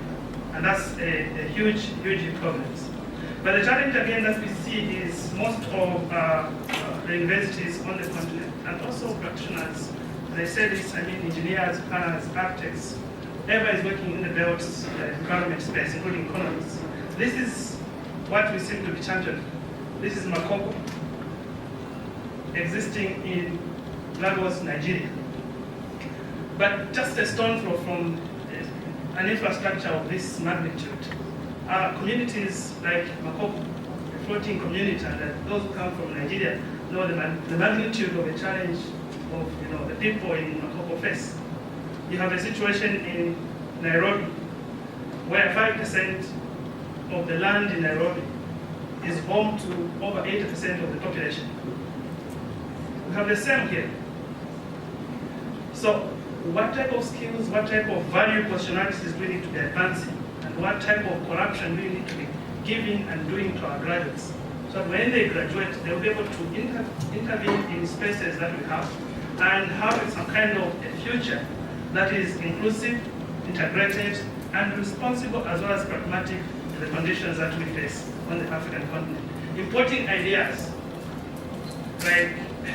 and that's a huge problem. But the challenge again that we see is most of the universities on the continent, and also practitioners, as I said this, I mean engineers, planners, architects, whoever is working in the built environment space, including economists. This is what we seem to be championing. This is Makoko, existing in Lagos, Nigeria. But just a stone throw from an infrastructure of this magnitude, communities like Makoko, a floating community, and those who come from Nigeria know the magnitude of the challenge of the people in Makoko face. You have a situation in Nairobi where 5% of the land in Nairobi is home to over 80% of the population. We have the same here. So what type of skills, what type of value positionalities do we need to be advancing, and what type of corruption do we need to be giving and doing to our graduates, so that when they graduate, they'll be able to intervene in spaces that we have and have some kind of a future that is inclusive, integrated, and responsible, as well as pragmatic to the conditions that we face on the African continent. Importing ideas, like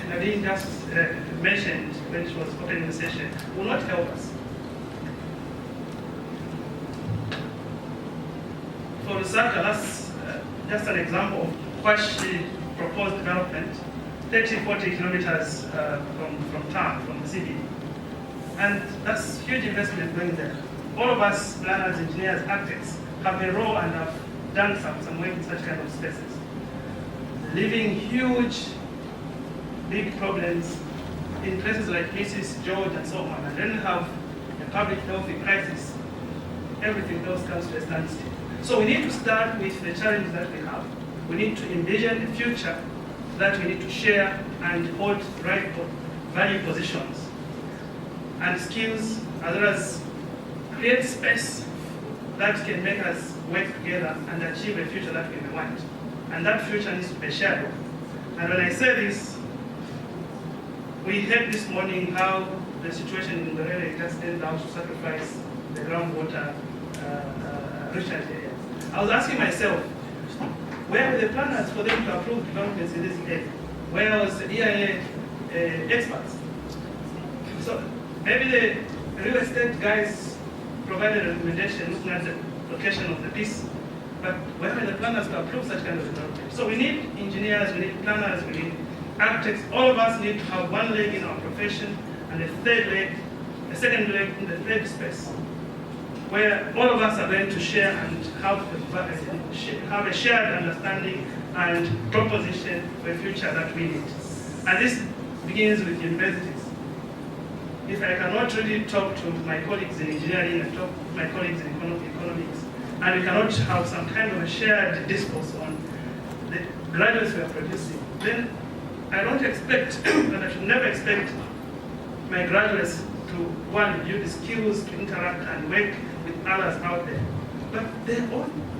Nadine just mentioned when she was opening the session, will not help us. For Lusaka, that's just an example of what she proposed development, 30, 40 kilometers from town, from the city. And that's huge investment going there. All of us, planners, engineers, architects, have a role and have done some work in such kind of spaces. Leaving huge, big problems in places like Mrs. George and so on, and then have a public health crisis. Everything else comes to a standstill. So we need to start with the challenge that we have. We need to envision a future that we need to share and hold right value positions and skills, as well as create space that can make us work together and achieve a future that we may want. And that future needs to be shared. And when I say this, we heard this morning how the situation in Gorere just ended out to sacrifice the groundwater recharge areas. I was asking myself, where were the planners for them to approve developments in this area? Where was the EIA experts? So maybe the real estate guys provided a recommendation looking at the location of the piece, but where were the planners to approve such kind of development? So we need engineers, we need planners, we need architects. All of us need to have one leg in our profession and a second leg in the third space, where all of us are going to share and have a shared understanding and proposition for a future that we need. And this begins with universities. If I cannot really talk to my colleagues in engineering and talk to my colleagues in economics, and we cannot have some kind of a shared discourse on the graduates we are producing, then I don't expect, and I should never expect my graduates to, one, build the skills to interact and work with others out there. But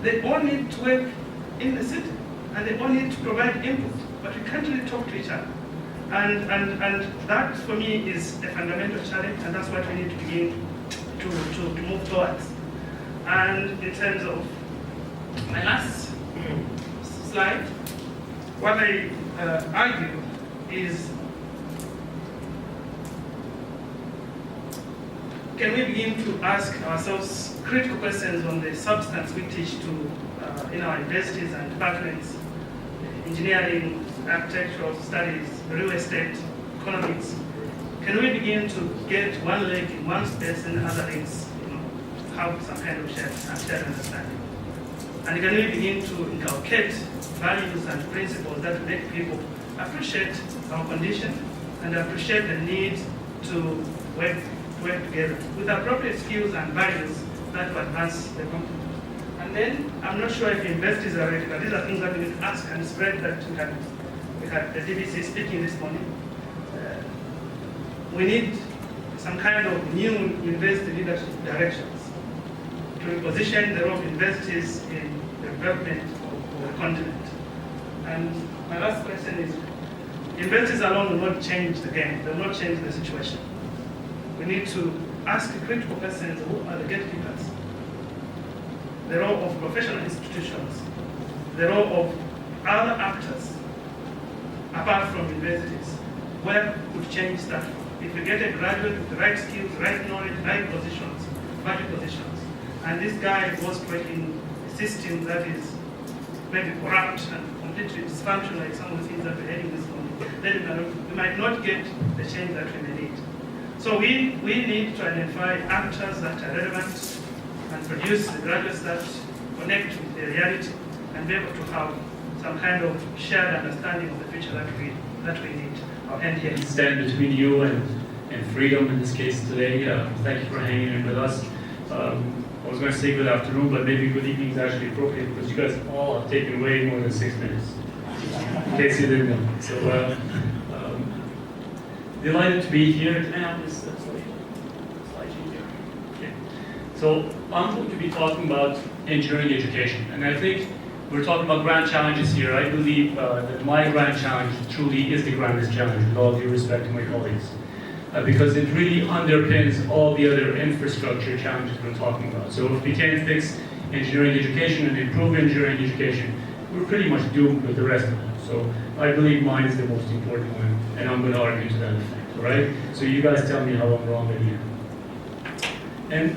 they all need to work in the city, and they all need to provide input, but we can't really talk to each other. And that, for me, is a fundamental challenge, and that's what we need to begin to move towards. And in terms of my last slide, what I argue is, can we begin to ask ourselves critical questions on the substance we teach to in our universities and departments, engineering, architectural studies, real estate, economics? Can we begin to get one leg in one space and other legs, have some kind of shared understanding? And can we begin to inculcate values and principles that make people appreciate our condition and appreciate the need to work together with appropriate skills and values that will advance the company. And then, I'm not sure if investors are ready, but these are things that we need to ask, and it's great that we had the DBC speaking this morning. We need some kind of new university leadership directions to reposition the role of investors in the development of the continent. And my last question is, investors alone will not change the game, they will not change the situation. We need to ask critical questions: who are the gatekeepers? The role of professional institutions, the role of other actors, apart from universities. Where could change start from? If we get a graduate with the right skills, right knowledge, right positions, value positions, and this guy was creating a system that is maybe corrupt and completely dysfunctional, like some of the things that we're heading this morning, then we might not get the change that we may need. So we need to identify actors that are relevant and produce the graduates that connect with the reality and be able to have some kind of shared understanding of the future that we need. I'll end here. Stand between you and freedom in this case today. Thank you for hanging in with us. I was going to say good afternoon, but maybe good evening is actually appropriate because you guys all have taken way more than 6 minutes, in case you didn't know. So, delighted to be here. Can I have this slide here? Okay. So, I'm going to be talking about engineering education, and I think we're talking about grand challenges here. I believe that my grand challenge truly is the grandest challenge, with all due respect to my colleagues, because it really underpins all the other infrastructure challenges we're talking about. So if we can't fix engineering education and improve engineering education, we're pretty much doomed with the rest of them. So I believe mine is the most important one, and I'm going to argue to that effect, all right? So you guys tell me how I'm wrong again. And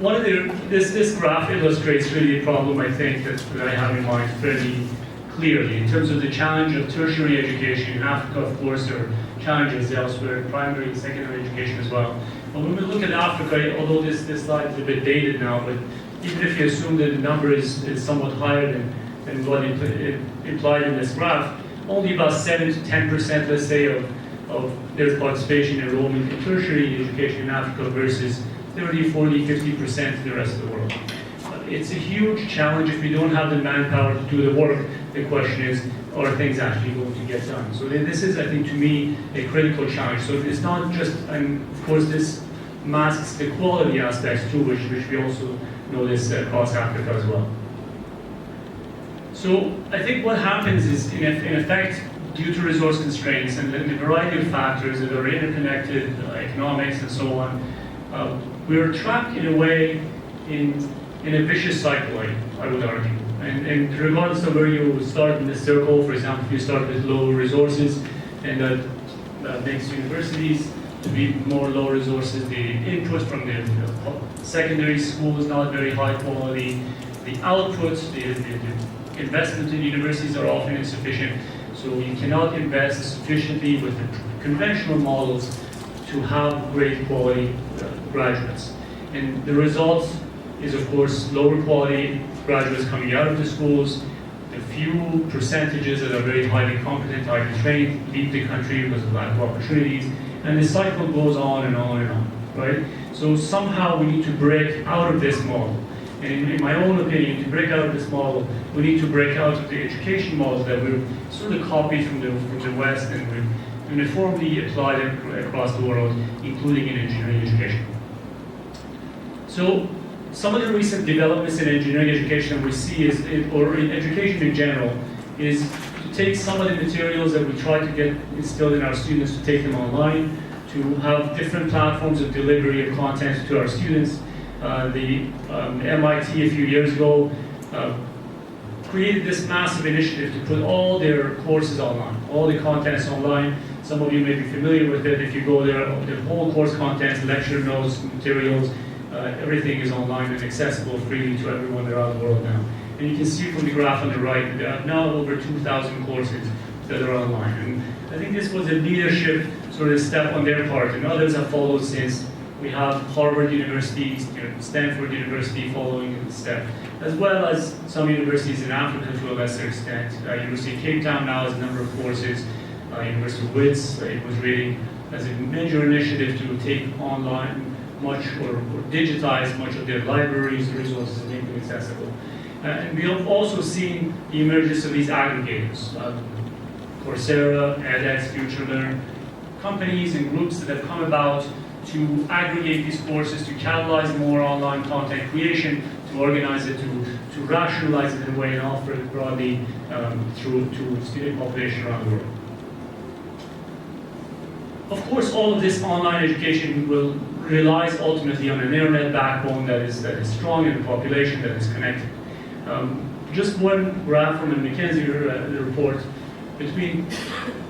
one of this graph illustrates really a problem, I think, that I have in mind fairly clearly. In terms of the challenge of tertiary education in Africa, of course, there are challenges elsewhere, primary and secondary education as well. But when we look at Africa, although this slide is a bit dated now, but even if you assume that the number is somewhat higher than what it implied in this graph, only about 7 to 10%, let's say, of their participation in enrollment in tertiary education in Africa versus 30, 40, 50% in the rest of the world. It's a huge challenge. If we don't have the manpower to do the work, the question is, are things actually going to get done? So this is, I think, to me, a critical challenge. So it's not just, and of course this masks the quality aspects too, which we also notice across Africa as well. So I think what happens is, in effect, due to resource constraints and the variety of factors that are interconnected, economics and so on, we're trapped in a way in a vicious cycle, I would argue. And regardless of where you start in the circle, for example, if you start with low resources, and that makes universities to be more low resources, the input from the secondary school is not very high quality, the outputs, the investment in universities are often insufficient, so you cannot invest sufficiently with the conventional models to have great quality graduates. And the result is, of course, lower quality graduates coming out of the schools. The few percentages that are very highly competent, highly trained, leave the country because of lack of opportunities. And the cycle goes on and on and on, right? So somehow we need to break out of this model. And in my own opinion, to break out of this model, we need to break out of the education model that we've sort of copied from the West and we've uniformly applied it across the world, including in engineering education. So some of the recent developments in engineering education that we see or in education in general, is to take some of the materials that we try to get instilled in our students, to take them online, to have different platforms of delivery of content to our students. The MIT a few years ago created this massive initiative to put all their courses online, all the contents online. Some of you may be familiar with it. If you go there, the whole course contents, lecture notes, materials, everything is online and accessible freely to everyone around the world now. And you can see from the graph on the right, there are now over 2,000 courses that are online. And I think this was a leadership sort of step on their part, and others have followed since. We have Harvard University, Stanford University following in the step, as well as some universities in Africa to a lesser extent. University of Cape Town now has a number of courses. University of Wits, it was reading as a major initiative to take online much or digitize much of their libraries, resources, and make them accessible. And we have also seen the emergence of these aggregators, Coursera, edX, FutureLearn, companies and groups that have come about to aggregate these courses, to catalyze more online content creation, to organize it, to rationalize it in a way and offer it broadly through to student population around the world. Of course, all of this online education relies ultimately on an internet backbone that is strong in the population, that is connected. Just one graph from a McKinsey report between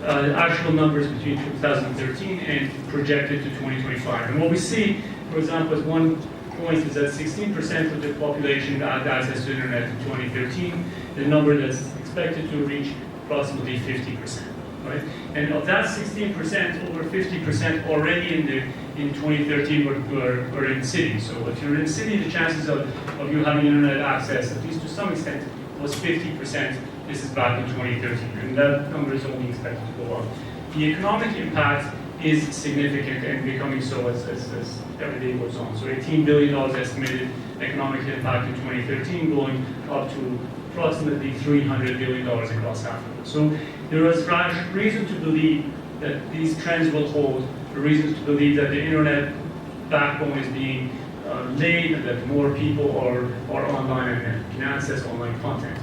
actual numbers between 2013 and projected to 2025. And what we see, for example, at one point is that 16% of the population had access to the internet in 2013, the number that's expected to reach approximately 50%. Right? And of that 16%, over 50% already in 2013 were in cities. So if you're in a city, the chances of you having internet access, at least to some extent, was 50%. This is back in 2013, and that number is only expected to go up. The economic impact is significant and becoming so as every day goes on. So $18 billion estimated economic impact in 2013, going up to approximately $300 billion across Africa. So there is reason to believe that these trends will hold, the reasons to believe that the internet backbone is being laid and that more people are online and can access online content.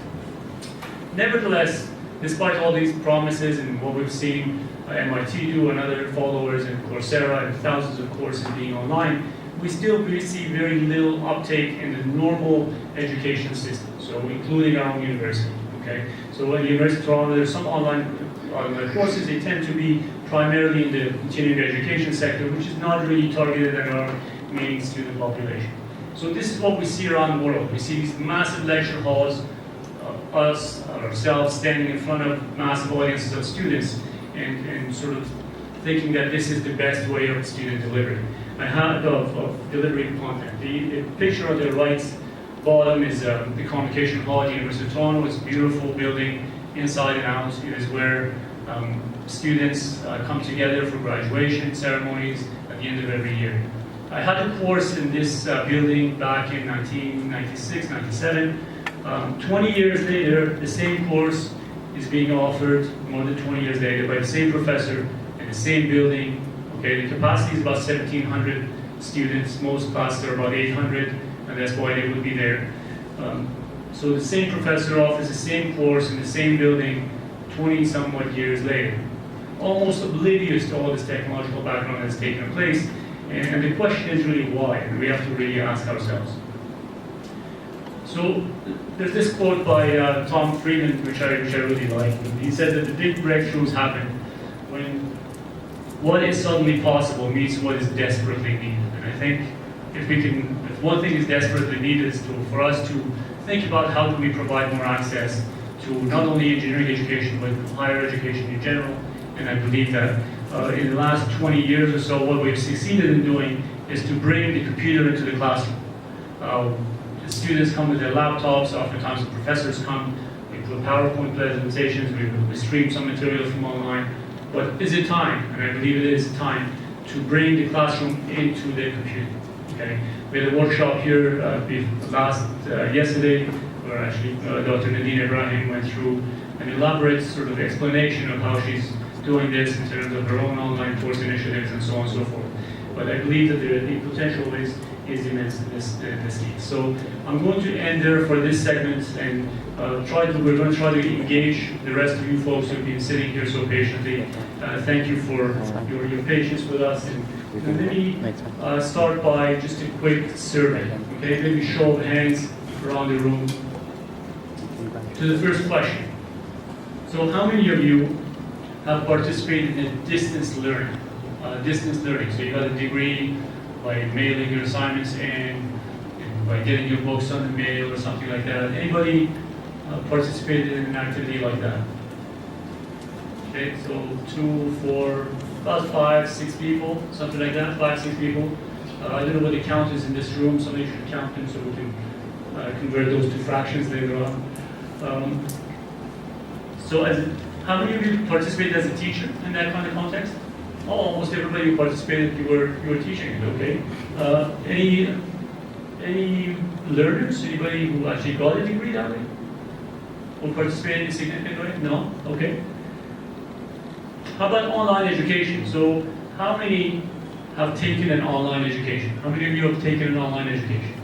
Nevertheless, despite all these promises and what we've seen MIT do and other followers and Coursera and thousands of courses being online, we still see very little uptake in the normal education system, so including our own university. Okay, so at the University of Toronto, there's some online courses. They tend to be primarily in the continuing education sector, which is not really targeted at our main student population. So this is what we see around the world. We see these massive lecture halls, ourselves standing in front of massive audiences of students and sort of thinking that this is the best way of student delivery. Of delivering content. The picture on the right bottom is the Convocation Hall at the University of Toronto. It's a beautiful building inside and out. It is where students come together for graduation ceremonies at the end of every year. I had a course in this building back in 1996, 97. 20 years later, the same course is being offered more than 20 years later by the same professor in the same building. Okay, the capacity is about 1,700 students. Most classes are about 800, and that's why they would be there. So the same professor offers the same course in the same building 20-somewhat years later, almost oblivious to all this technological background that's taken place. And the question is really why, and we have to really ask ourselves. So there's this quote by Tom Friedman, which I really like. He said that the big breakthroughs happen when what is suddenly possible meets what is desperately needed. And I think if one thing is desperately needed is for us to think about how do we provide more access to not only engineering education, but higher education in general. And I believe that in the last 20 years or so, what we've succeeded in doing is to bring the computer into the classroom. The students come with their laptops, oftentimes the professors come, we put PowerPoint presentations, we stream some material from online. But is it time, and I believe it is time, to bring the classroom into the computer? Okay? We had a workshop here yesterday, where actually Dr. Nadine Ibrahim went through an elaborate sort of explanation of how she's doing this in terms of her own online course initiatives and so on and so forth. But I believe that the potential is immense in this case. So I'm going to end there for this segment and we're going to try to engage the rest of you folks who've been sitting here so patiently. Thank you for your patience with us. And let me start by just a quick survey. Okay, maybe show of hands around the room. To the first question. So how many of you have participated in distance learning? So you got a degree by mailing your assignments in, by getting your books on the mail or something like that. Anybody participated in an activity like that? Okay, so 2, 4, about 5, 6 people, something like that, 5, 6 people. I don't know what the count is in this room, somebody should count them so we can convert those to fractions later on. So how many of you participated as a teacher in that kind of context? almost everybody who participated, you were teaching it, okay? Any learners, anybody who actually got a degree that way? Who participated in a significant way? No? Okay. How about online education? So how many have taken an online education? How many of you have taken an online education?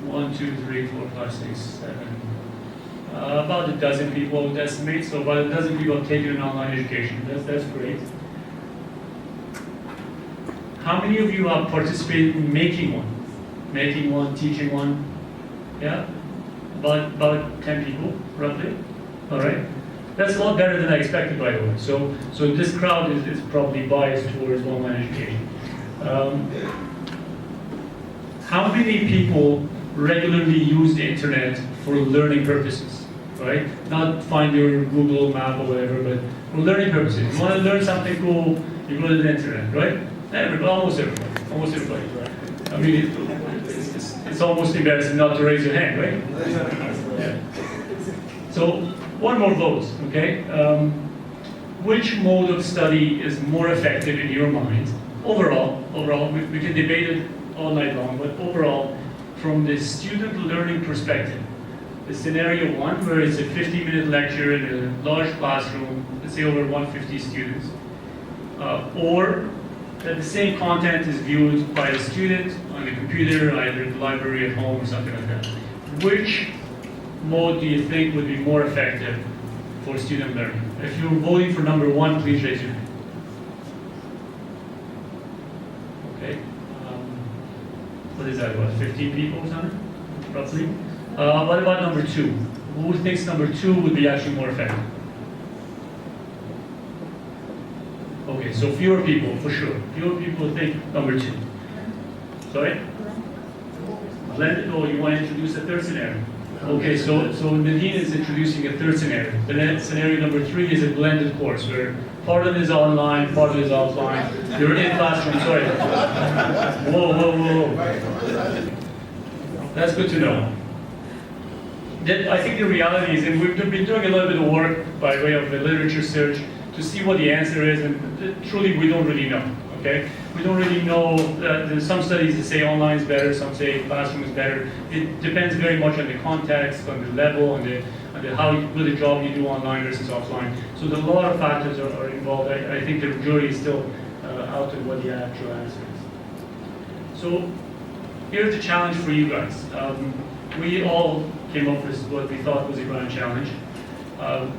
1, 2, 3, 4, 5, 6, 7. About a dozen people, I would estimate. So about a dozen people have taken an online education. That's great. How many of you have participated in making one? Making one, teaching one? Yeah? About 10 people, roughly. All right. That's a lot better than I expected, by the way. So this crowd is probably biased towards online education. How many people regularly use the internet for learning purposes, right? Not find your Google map or whatever, but for learning purposes. You want to learn something cool, you go to the internet, right? Almost everybody. I mean, it's almost embarrassing not to raise your hand, right? Yeah. So, one more vote, okay? Which mode of study is more effective in your mind? Overall, we can debate it all night long, but overall, from the student learning perspective, the scenario one, where it's a 50-minute lecture in a large classroom, let's say over 150 students, or that the same content is viewed by a student on the computer, either in the library at home or something like that. Which mode do you think would be more effective for student learning? If you're voting for number one, please raise your hand. Okay. What is that, about 15 people or something, roughly? What about number two? Who thinks number two would be actually more effective? Okay, so fewer people, for sure. Fewer people think number two. Sorry? Blended, oh, you want to introduce a third scenario? Okay, so Nadine is introducing a third scenario. The next scenario number three is a blended course where part of it is online, part of it is offline. You're in classroom, sorry. Whoa. That's good to know. I think the reality is, and we've been doing a little bit of work by way of the literature search to see what the answer is, and truly we don't really know, okay? We don't really know, there's some studies that say online is better, some say classroom is better. It depends very much on the context, on the level, on the how good a job you do online versus offline. So there are a lot of factors are involved. I think the jury is still out of what the actual answer is. So here's the challenge for you guys. We all came up with what we thought was a grand challenge.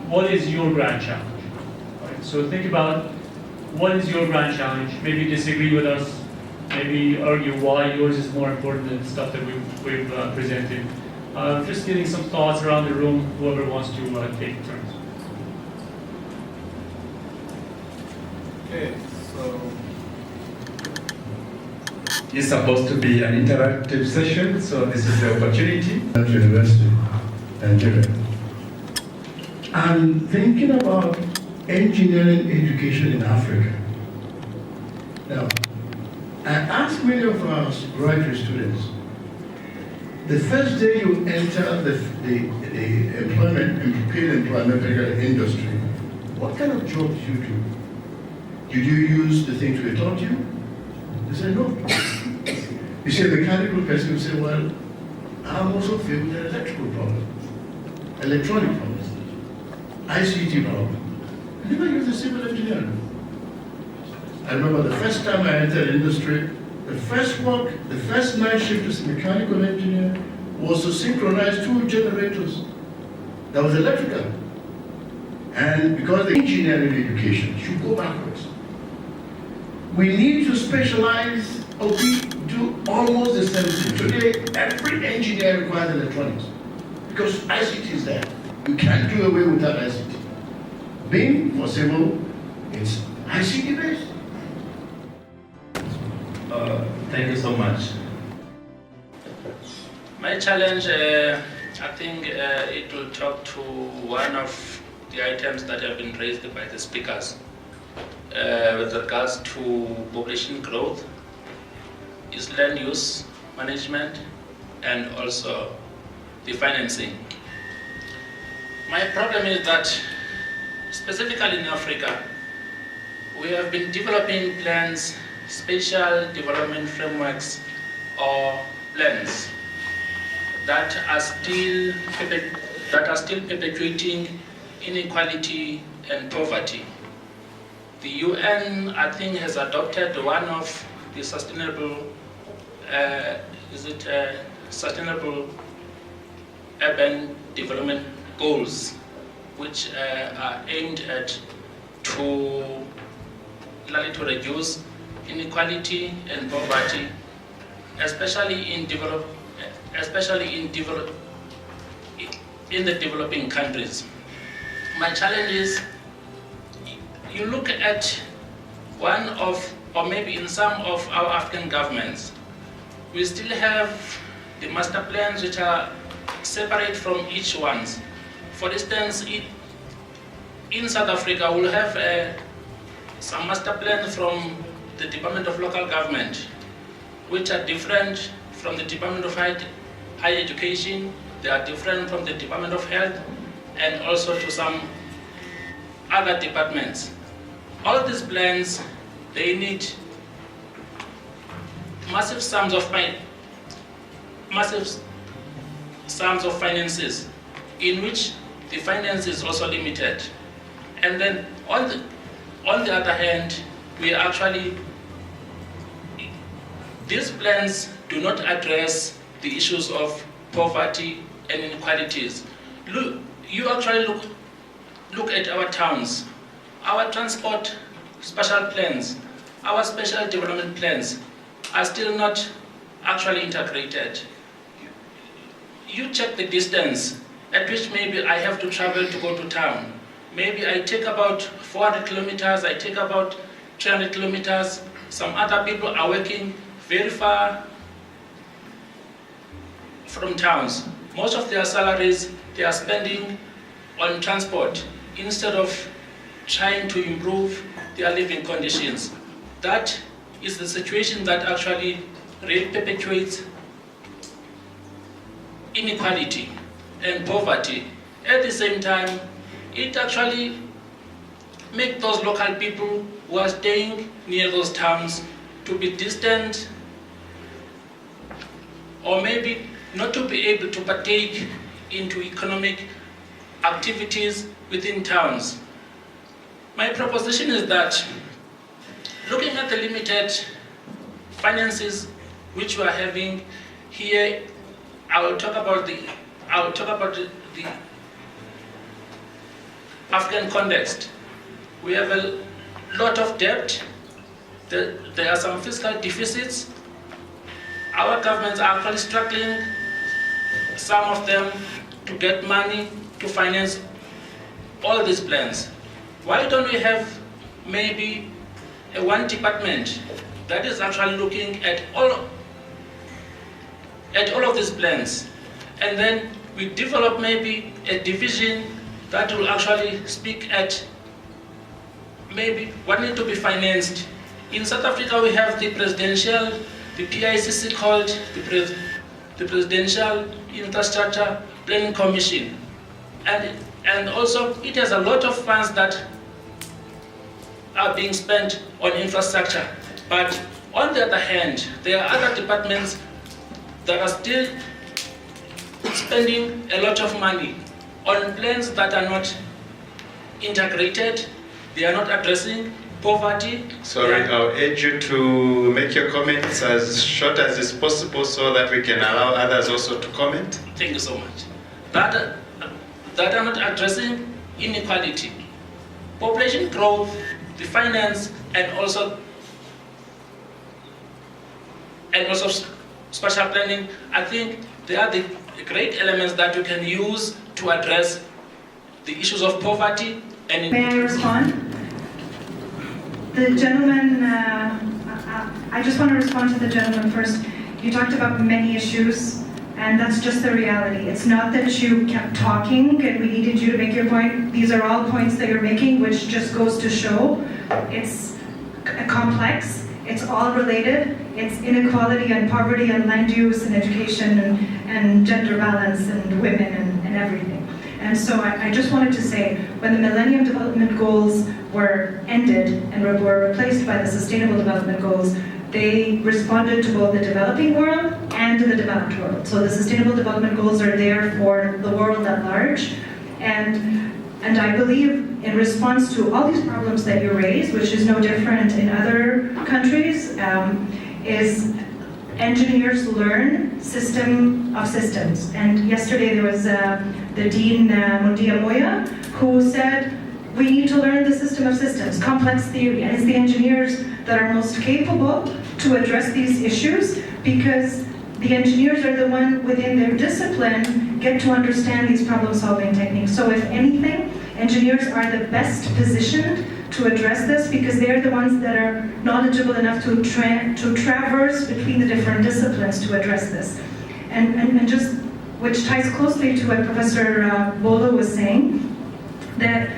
What is your grand challenge? Right, so think about what is your grand challenge. Maybe disagree with us. Maybe argue why yours is more important than the stuff that we've presented. Just getting some thoughts around the room, whoever wants to take turns. Okay, so it's supposed to be an interactive session, so this is the opportunity. At University, Nigeria. I'm thinking about engineering education in Africa. Now, I asked many of our graduate students, the first day you enter the employment, paid employment industry, what kind of job did you do? Did you use the things we taught you? They said no. You see, a mechanical person will say, well, I'm also filled with an electrical problem, electronic problems, ICT problem. I never used a civil engineer. I remember the first time I entered industry, the first night shift as a mechanical engineer was to synchronize 2 generators. That was electrical. And because the engineering education should go backwards, we need to specialize, or we do almost the same thing. Today, every engineer requires electronics because ICT is there. You can't do away with that ICT. Being for civil, it's ICT based. Thank you so much. My challenge, I think it will talk to one of the items that have been raised by the speakers with regards to population growth, is land use management, and also the financing. My problem is that, specifically in Africa, we have been developing plans, spatial development frameworks or plans that are still perpetuating inequality and poverty. The UN, I think, has adopted one of the sustainable, sustainable urban development goals, which are aimed at to reduce inequality and poverty, especially in the developing countries. My challenge is, you look at one of, or maybe in some of our African governments, we still have the master plans which are separate from each one. For instance, in South Africa, we'll have some master plans from the Department of Local Government, which are different from the Department of Higher Education. They are different from the Department of Health, and also to some other departments. All these plans, they need massive sums of finances, in which the finance is also limited. And then on the other hand, these plans do not address the issues of poverty and inequalities. You actually look at our towns, our transport special plans, our special development plans are still not actually integrated. You check the distance at which maybe I have to travel to go to town. Maybe I take about 400 kilometers, I take about 300 kilometers. Some other people are working very far from towns. Most of their salaries, they are spending on transport instead of trying to improve their living conditions. That is the situation that actually perpetuates inequality and poverty. At the same time, it actually makes those local people who are staying near those towns to be distant, or maybe not to be able to partake into economic activities within towns. My proposition is that, looking at the limited finances which we are having here, I will talk about the African context. We have a lot of debt. There are some fiscal deficits. Our governments are actually struggling, some of them, to get money to finance all these plans. Why don't we have maybe one department that is actually looking at all of these plans, and then we develop maybe a division that will actually speak at maybe what needs to be financed. In South Africa, we have the PICC called the Presidential Infrastructure Planning Commission, and also it has a lot of funds that are being spent on infrastructure. But on the other hand, there are other departments that are still spending a lot of money on plans that are not integrated. They are not addressing poverty. Sorry, I'll urge you to make your comments as short as is possible so that we can allow others also to comment. Thank you so much. That are not addressing inequality, population growth, the finance, and also spatial planning. I think they are the great elements that you can use to address the issues of poverty and. May I respond? The gentleman, I just want to respond to the gentleman first. You talked about many issues, and that's just the reality. It's not that you kept talking and we needed you to make your point. These are all points that you're making, which just goes to show it's complex, it's all related. It's inequality and poverty and land use and education and gender balance and women and everything. And so I just wanted to say, when the Millennium Development Goals were ended and were replaced by the Sustainable Development Goals, they responded to both the developing world and the developed world. So the Sustainable Development Goals are there for the world at large. And I believe in response to all these problems that you raise, which is no different in other countries, is engineers learn system of systems. And yesterday there was the Dean Mundia Moya, who said, we need to learn the system of systems, complex theory, and it's the engineers that are most capable to address these issues, because the engineers are the one within their discipline get to understand these problem-solving techniques. So if anything, engineers are the best positioned to address this, because they're the ones that are knowledgeable enough to traverse between the different disciplines to address this. And just, which ties closely to what Professor Bolo was saying, that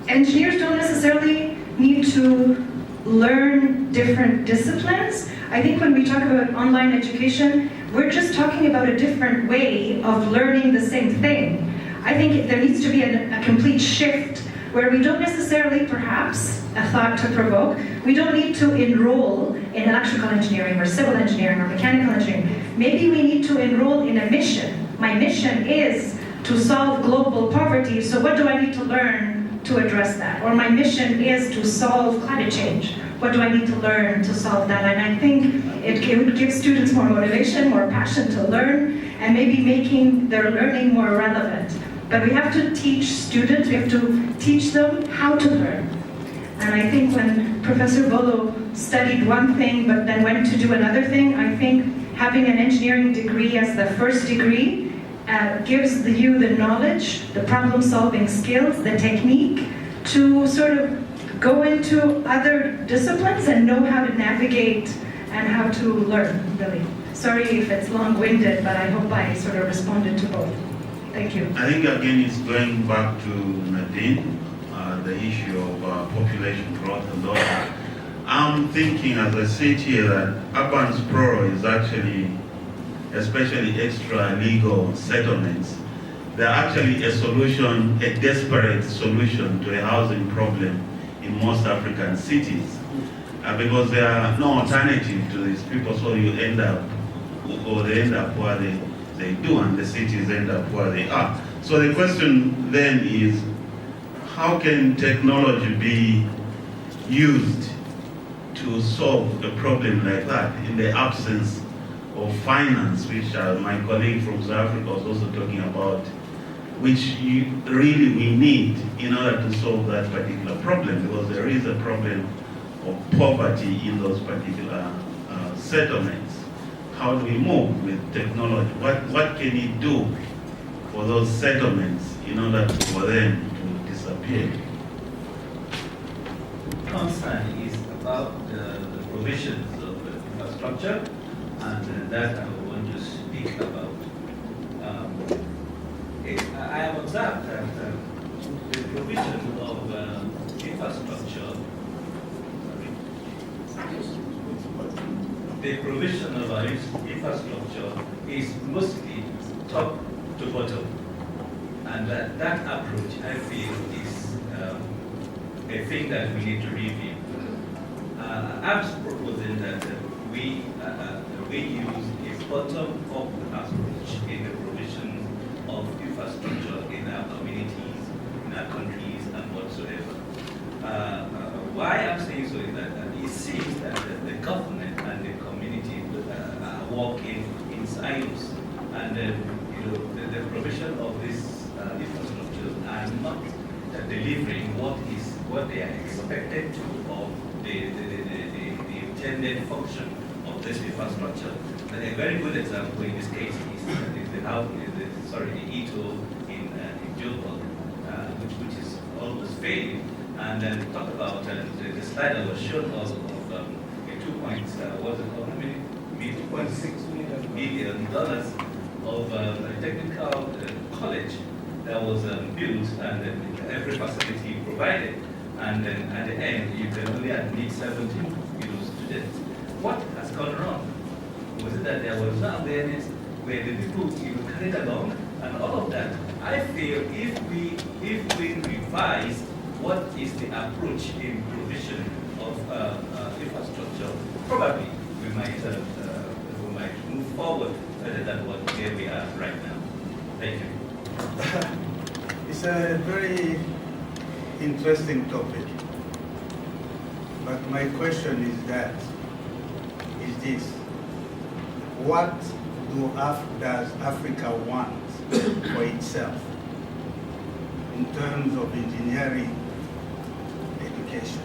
engineers don't necessarily need to learn different disciplines. I think when we talk about online education, we're just talking about a different way of learning the same thing. I think there needs to be a complete shift where we don't necessarily, perhaps, a thought to provoke, we don't need to enroll in electrical engineering or civil engineering or mechanical engineering. Maybe we need to enroll in a mission. My mission is to solve global poverty, so what do I need to learn to address that? Or my mission is to solve climate change. What do I need to learn to solve that? And I think it would give students more motivation, more passion to learn, and maybe making their learning more relevant. But we have to teach students, we have to teach them how to learn. And I think when Professor Bolo studied one thing but then went to do another thing, I think having an engineering degree as the first degree gives you the knowledge, the problem-solving skills, the technique to sort of go into other disciplines and know how to navigate and how to learn, really. Sorry if it's long-winded, but I hope I sort of responded to both. Thank you. I think again it's going back to Nadine, the issue of population growth and all that. I'm thinking as I sit here that urban sprawl is actually, especially extra-legal settlements, they're actually a solution, a desperate solution to a housing problem in most African cities. Because there are no alternative to these people, so you end up, or they end up where they do, and the cities end up where they are. So the question then is, how can technology be used to solve a problem like that in the absence of finance, which my colleague from South Africa was also talking about, which really we need in order to solve that particular problem, because there is a problem of poverty in those particular settlements. How do we move with technology? What can it do for those settlements in order for them to disappear? Concern is about the provisions of infrastructure, and that I want to speak about. I have observed that the provision of infrastructure, the provision of our infrastructure is mostly top to bottom, and that approach, I feel, is a thing that we need to review. I'm proposing that we use a bottom-up approach in the provision of infrastructure in our communities, in our countries, and whatsoever. Why I'm saying so is that it seems that the government and the community are working in silos, and the provision of these infrastructures are not delivering what they are expected to, of the intended function of this infrastructure. And a very good example in this case is the ETO in Joburg, which is almost failing. And then talk about the slide that was shown of a $2.6 million of a technical college that was built, and every facility provided. And then at the end, you can only admit 17 students. What has gone wrong? Was it that there was no awareness where the people carried along, and all of that? I feel if we revise what is the approach in provision of infrastructure, probably we might move forward better than where we are right now. Thank you. It's a very interesting topic. But my question is this: what does Africa want for itself in terms of engineering education?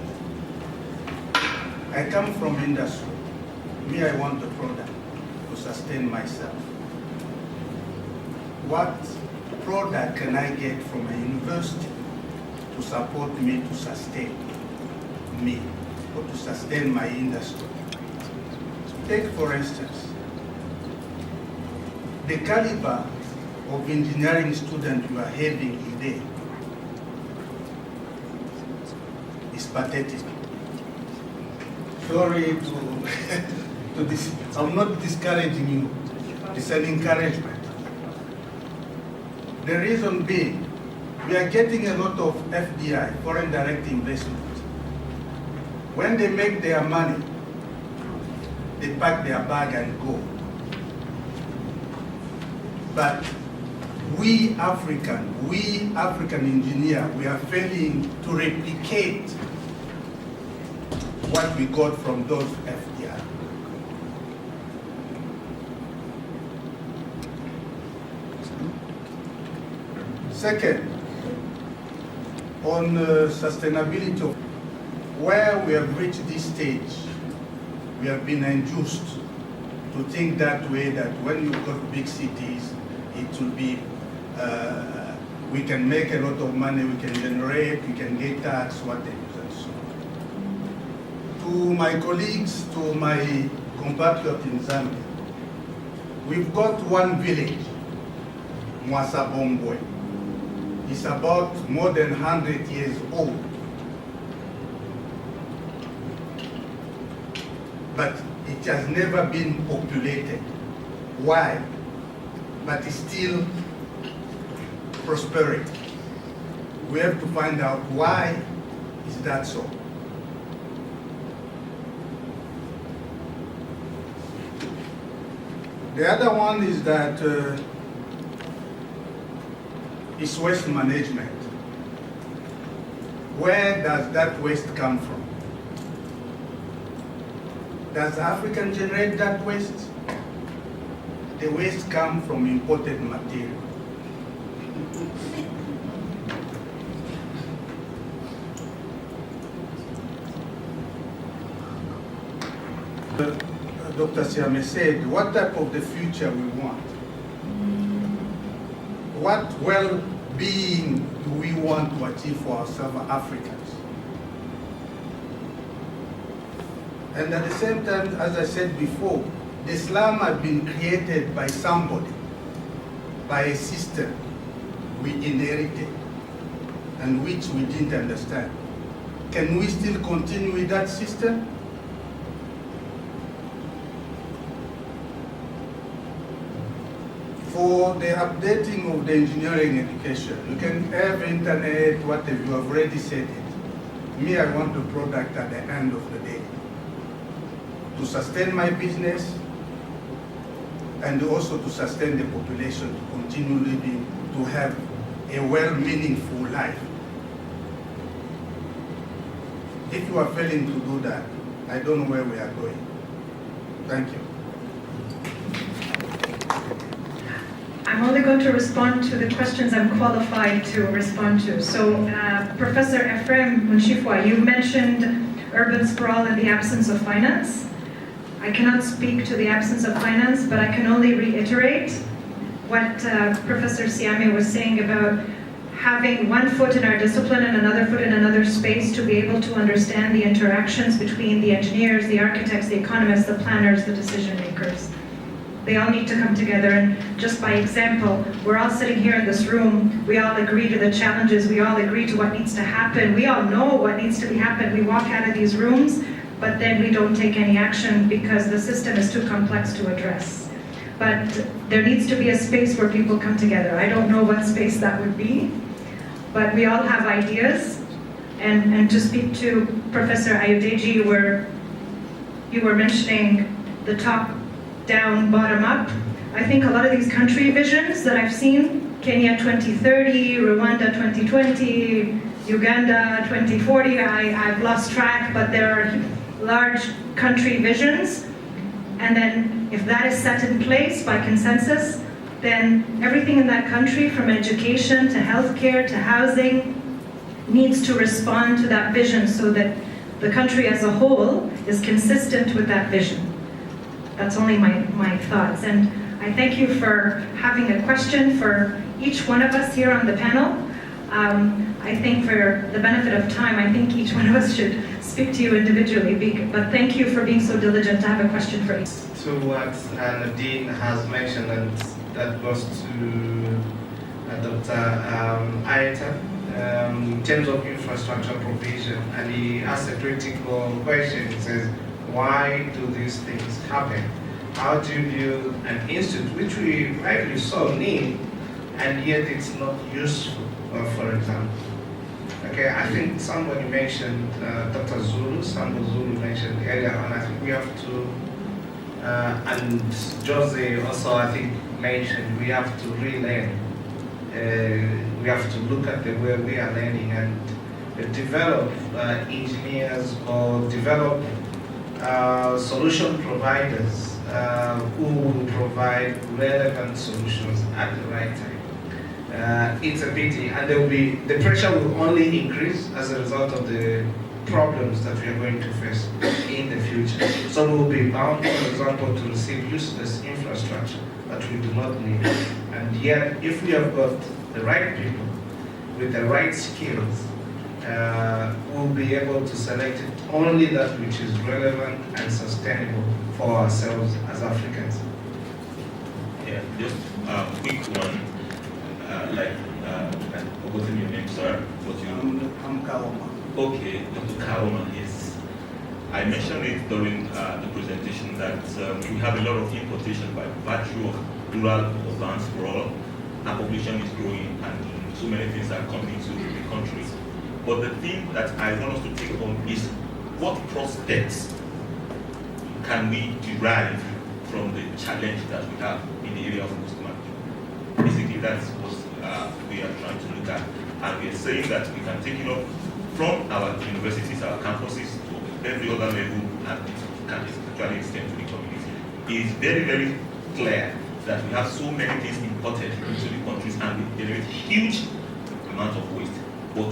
I come from industry. Me, I want a product to sustain myself. What product can I get from a university to support me to sustain me or to sustain my industry? Take, for instance, the caliber of engineering students you are having today is pathetic. Sorry to this, I'm not discouraging you, it's an encouragement. The reason being, we are getting a lot of FDI, foreign direct investment. When they make their money, they pack their bag and go. But we African engineers, we are failing to replicate what we got from those FDI. Second, on sustainability, where we have reached this stage, we have been induced to think that way, that when you go to big cities, it will be, we can make a lot of money, we can generate, we can get tax, what they use and so on. To my colleagues, to my compatriots in Zambia, we've got one village, Mwasabombwe. It's about more than 100 years old. But it has never been populated. Why? But it's still prospering. We have to find out why is that so. The other one is that is waste management. Where does that waste come from? Does Africa generate that waste? The waste comes from imported material. Dr. Siame said, what type of the future we want? What well-being do we want to achieve for ourselves Africans? And at the same time, as I said before, the slum has been created by somebody, by a system we inherited and which we didn't understand. Can we still continue with that system? For the updating of the engineering education, you can have internet, whatever, you have already said it. Me, I want a product at the end of the day to sustain my business and also to sustain the population to continue living, to have a well-meaningful life. If you are failing to do that, I don't know where we are going. Thank you. I'm only going to respond to the questions I'm qualified to respond to. So, Professor Ephraim Munshifwa, you mentioned urban sprawl in the absence of finance. I cannot speak to the absence of finance, but I can only reiterate what Professor Siame was saying about having one foot in our discipline and another foot in another space to be able to understand the interactions between the engineers, the architects, the economists, the planners, the decision makers. They all need to come together, and just by example, we're all sitting here in this room, we all agree to the challenges, we all agree to what needs to happen, we all know what needs to be happened. We walk out of these rooms, but then we don't take any action because the system is too complex to address. but there needs to be a space where people come together. I don't know what space that would be, but we all have ideas. And to speak to Professor Ayodeji, you were mentioning the top-down, bottom-up. I think a lot of these country visions that I've seen, Kenya 2030, Rwanda 2020, Uganda 2040, I've lost track, but there are large country visions. And then if that is set in place by consensus, then everything in that country, from education to healthcare to housing, needs to respond to that vision so that the country as a whole is consistent with that vision. That's only my thoughts. And I thank you for having a question for each one of us here on the panel. I think for the benefit of time, I think each one of us should speak to you individually, but thank you for being so diligent to have a question for each. To what Nadine has mentioned, and that goes to Dr. Ayeta, in terms of infrastructure provision, and he asked a critical question. He says, why do these things happen? How do you build an institute, which we rightly so need, and yet it's not useful, for example? Okay, I think somebody mentioned, Dr. Sambo Zulu mentioned earlier on, I think we have to, and Jose also I think mentioned, we have to relearn. We have to look at the way we are learning and develop engineers or develop solution providers who will provide relevant solutions at the right time. It's a pity, and the pressure will only increase as a result of the problems that we are going to face in the future. So we will be bound, for example, to receive useless infrastructure that we do not need. And yet, if we have got the right people with the right skills, we'll be able to select only that which is relevant and sustainable for ourselves as Africans. Yeah, just a quick one. I've forgotten your name, sir. I'm Kaoma. Okay, Dr. Kaoma, yes. I mentioned it during the presentation that we have a lot of importation by virtue of rural-urban sprawl. Our population is growing and so many things are coming to the country. But the thing that I want us to take home is what prospects can we derive from the challenge that we have in the area of host management? Basically, that's what we are trying to look at. And we are saying that we can take it up from our universities, our campuses, to every other level, and it can actually extend to the community. It is very, very clear that we have so many things imported into the countries and we generate huge amount of waste. But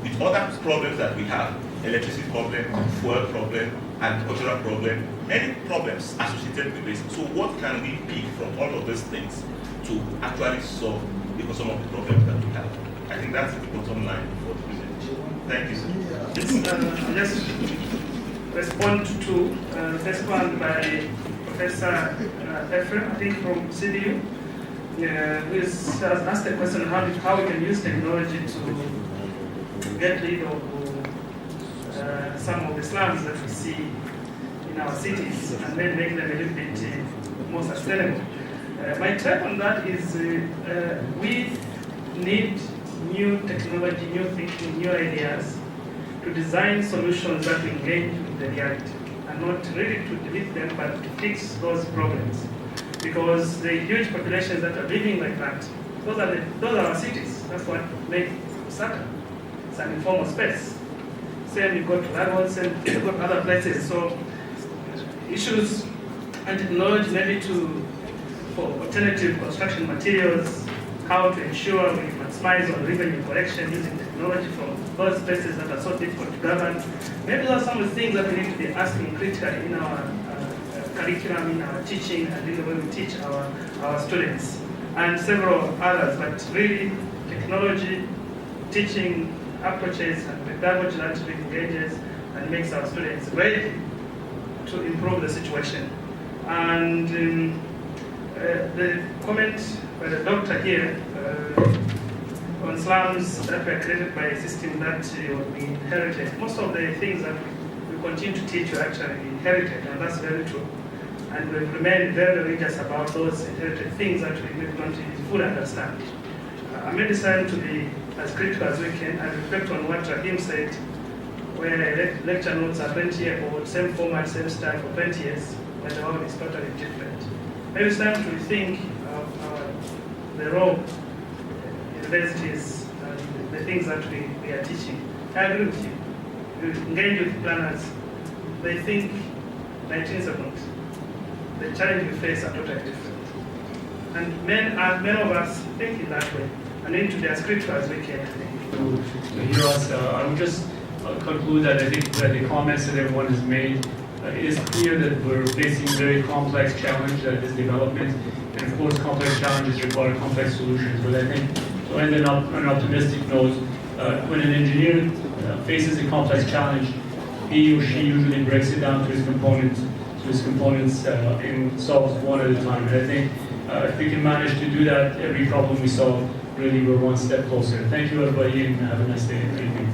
with other problems that we have, electricity problem, fuel problem, agricultural problem, many problems associated with this. So what can we pick from all of these things to actually solve some of the problems that we have? I think that's the bottom line for the presentation. Thank you, sir. Just respond to the first one by Professor Ephraim, I think from CDU, who has asked the question how we can use technology to get rid of some of the slums that we see in our cities and then make them a little bit more sustainable. My take on that is we need new technology, new thinking, new ideas to design solutions that engage with the reality, and not really to delete them, but to fix those problems. Because the huge populations that are living like that, those are our cities. That's what makes Lusaka. It's an informal space. Same you go to Lagos, same you go to other places. So issues and technology maybe for alternative construction materials, how to ensure we maximize on revenue collection using technology from those places that are so difficult to govern. Maybe those are some of the things that we need to be asking critically in our curriculum, in our teaching, and in the way we teach our students, and several others. But really, technology, teaching approaches, and pedagogy that really engages and makes our students ready to improve the situation. And the comment by the doctor here on slums that were created by a system that we inherited. Most of the things that we continue to teach are actually inherited, and that's very true. And we've remained very religious about those inherited things that we don't fully understand. I made this time to be as critical as we can and reflect on what Rahim said, where lecture notes are 20 years old, same format, same style for 20 years, when the world is totally different. Maybe it's time to rethink of the role universities and the things that we are teaching. I agree with you. You engage with planners, they think 19 seconds. The challenge we face are totally different. And many of us think in that way, and need to be as critical as we can. To hear us, I would just conclude that I think that the comments that everyone has made, it is clear that we're facing a very complex challenge that is development, and of course complex challenges require complex solutions. But I think to end on an optimistic note, when an engineer faces a complex challenge, he or she usually breaks it down to its components and solves one at a time. And I think if we can manage to do that, every problem we solve, really we're one step closer. Thank you everybody, and have a nice day and evening.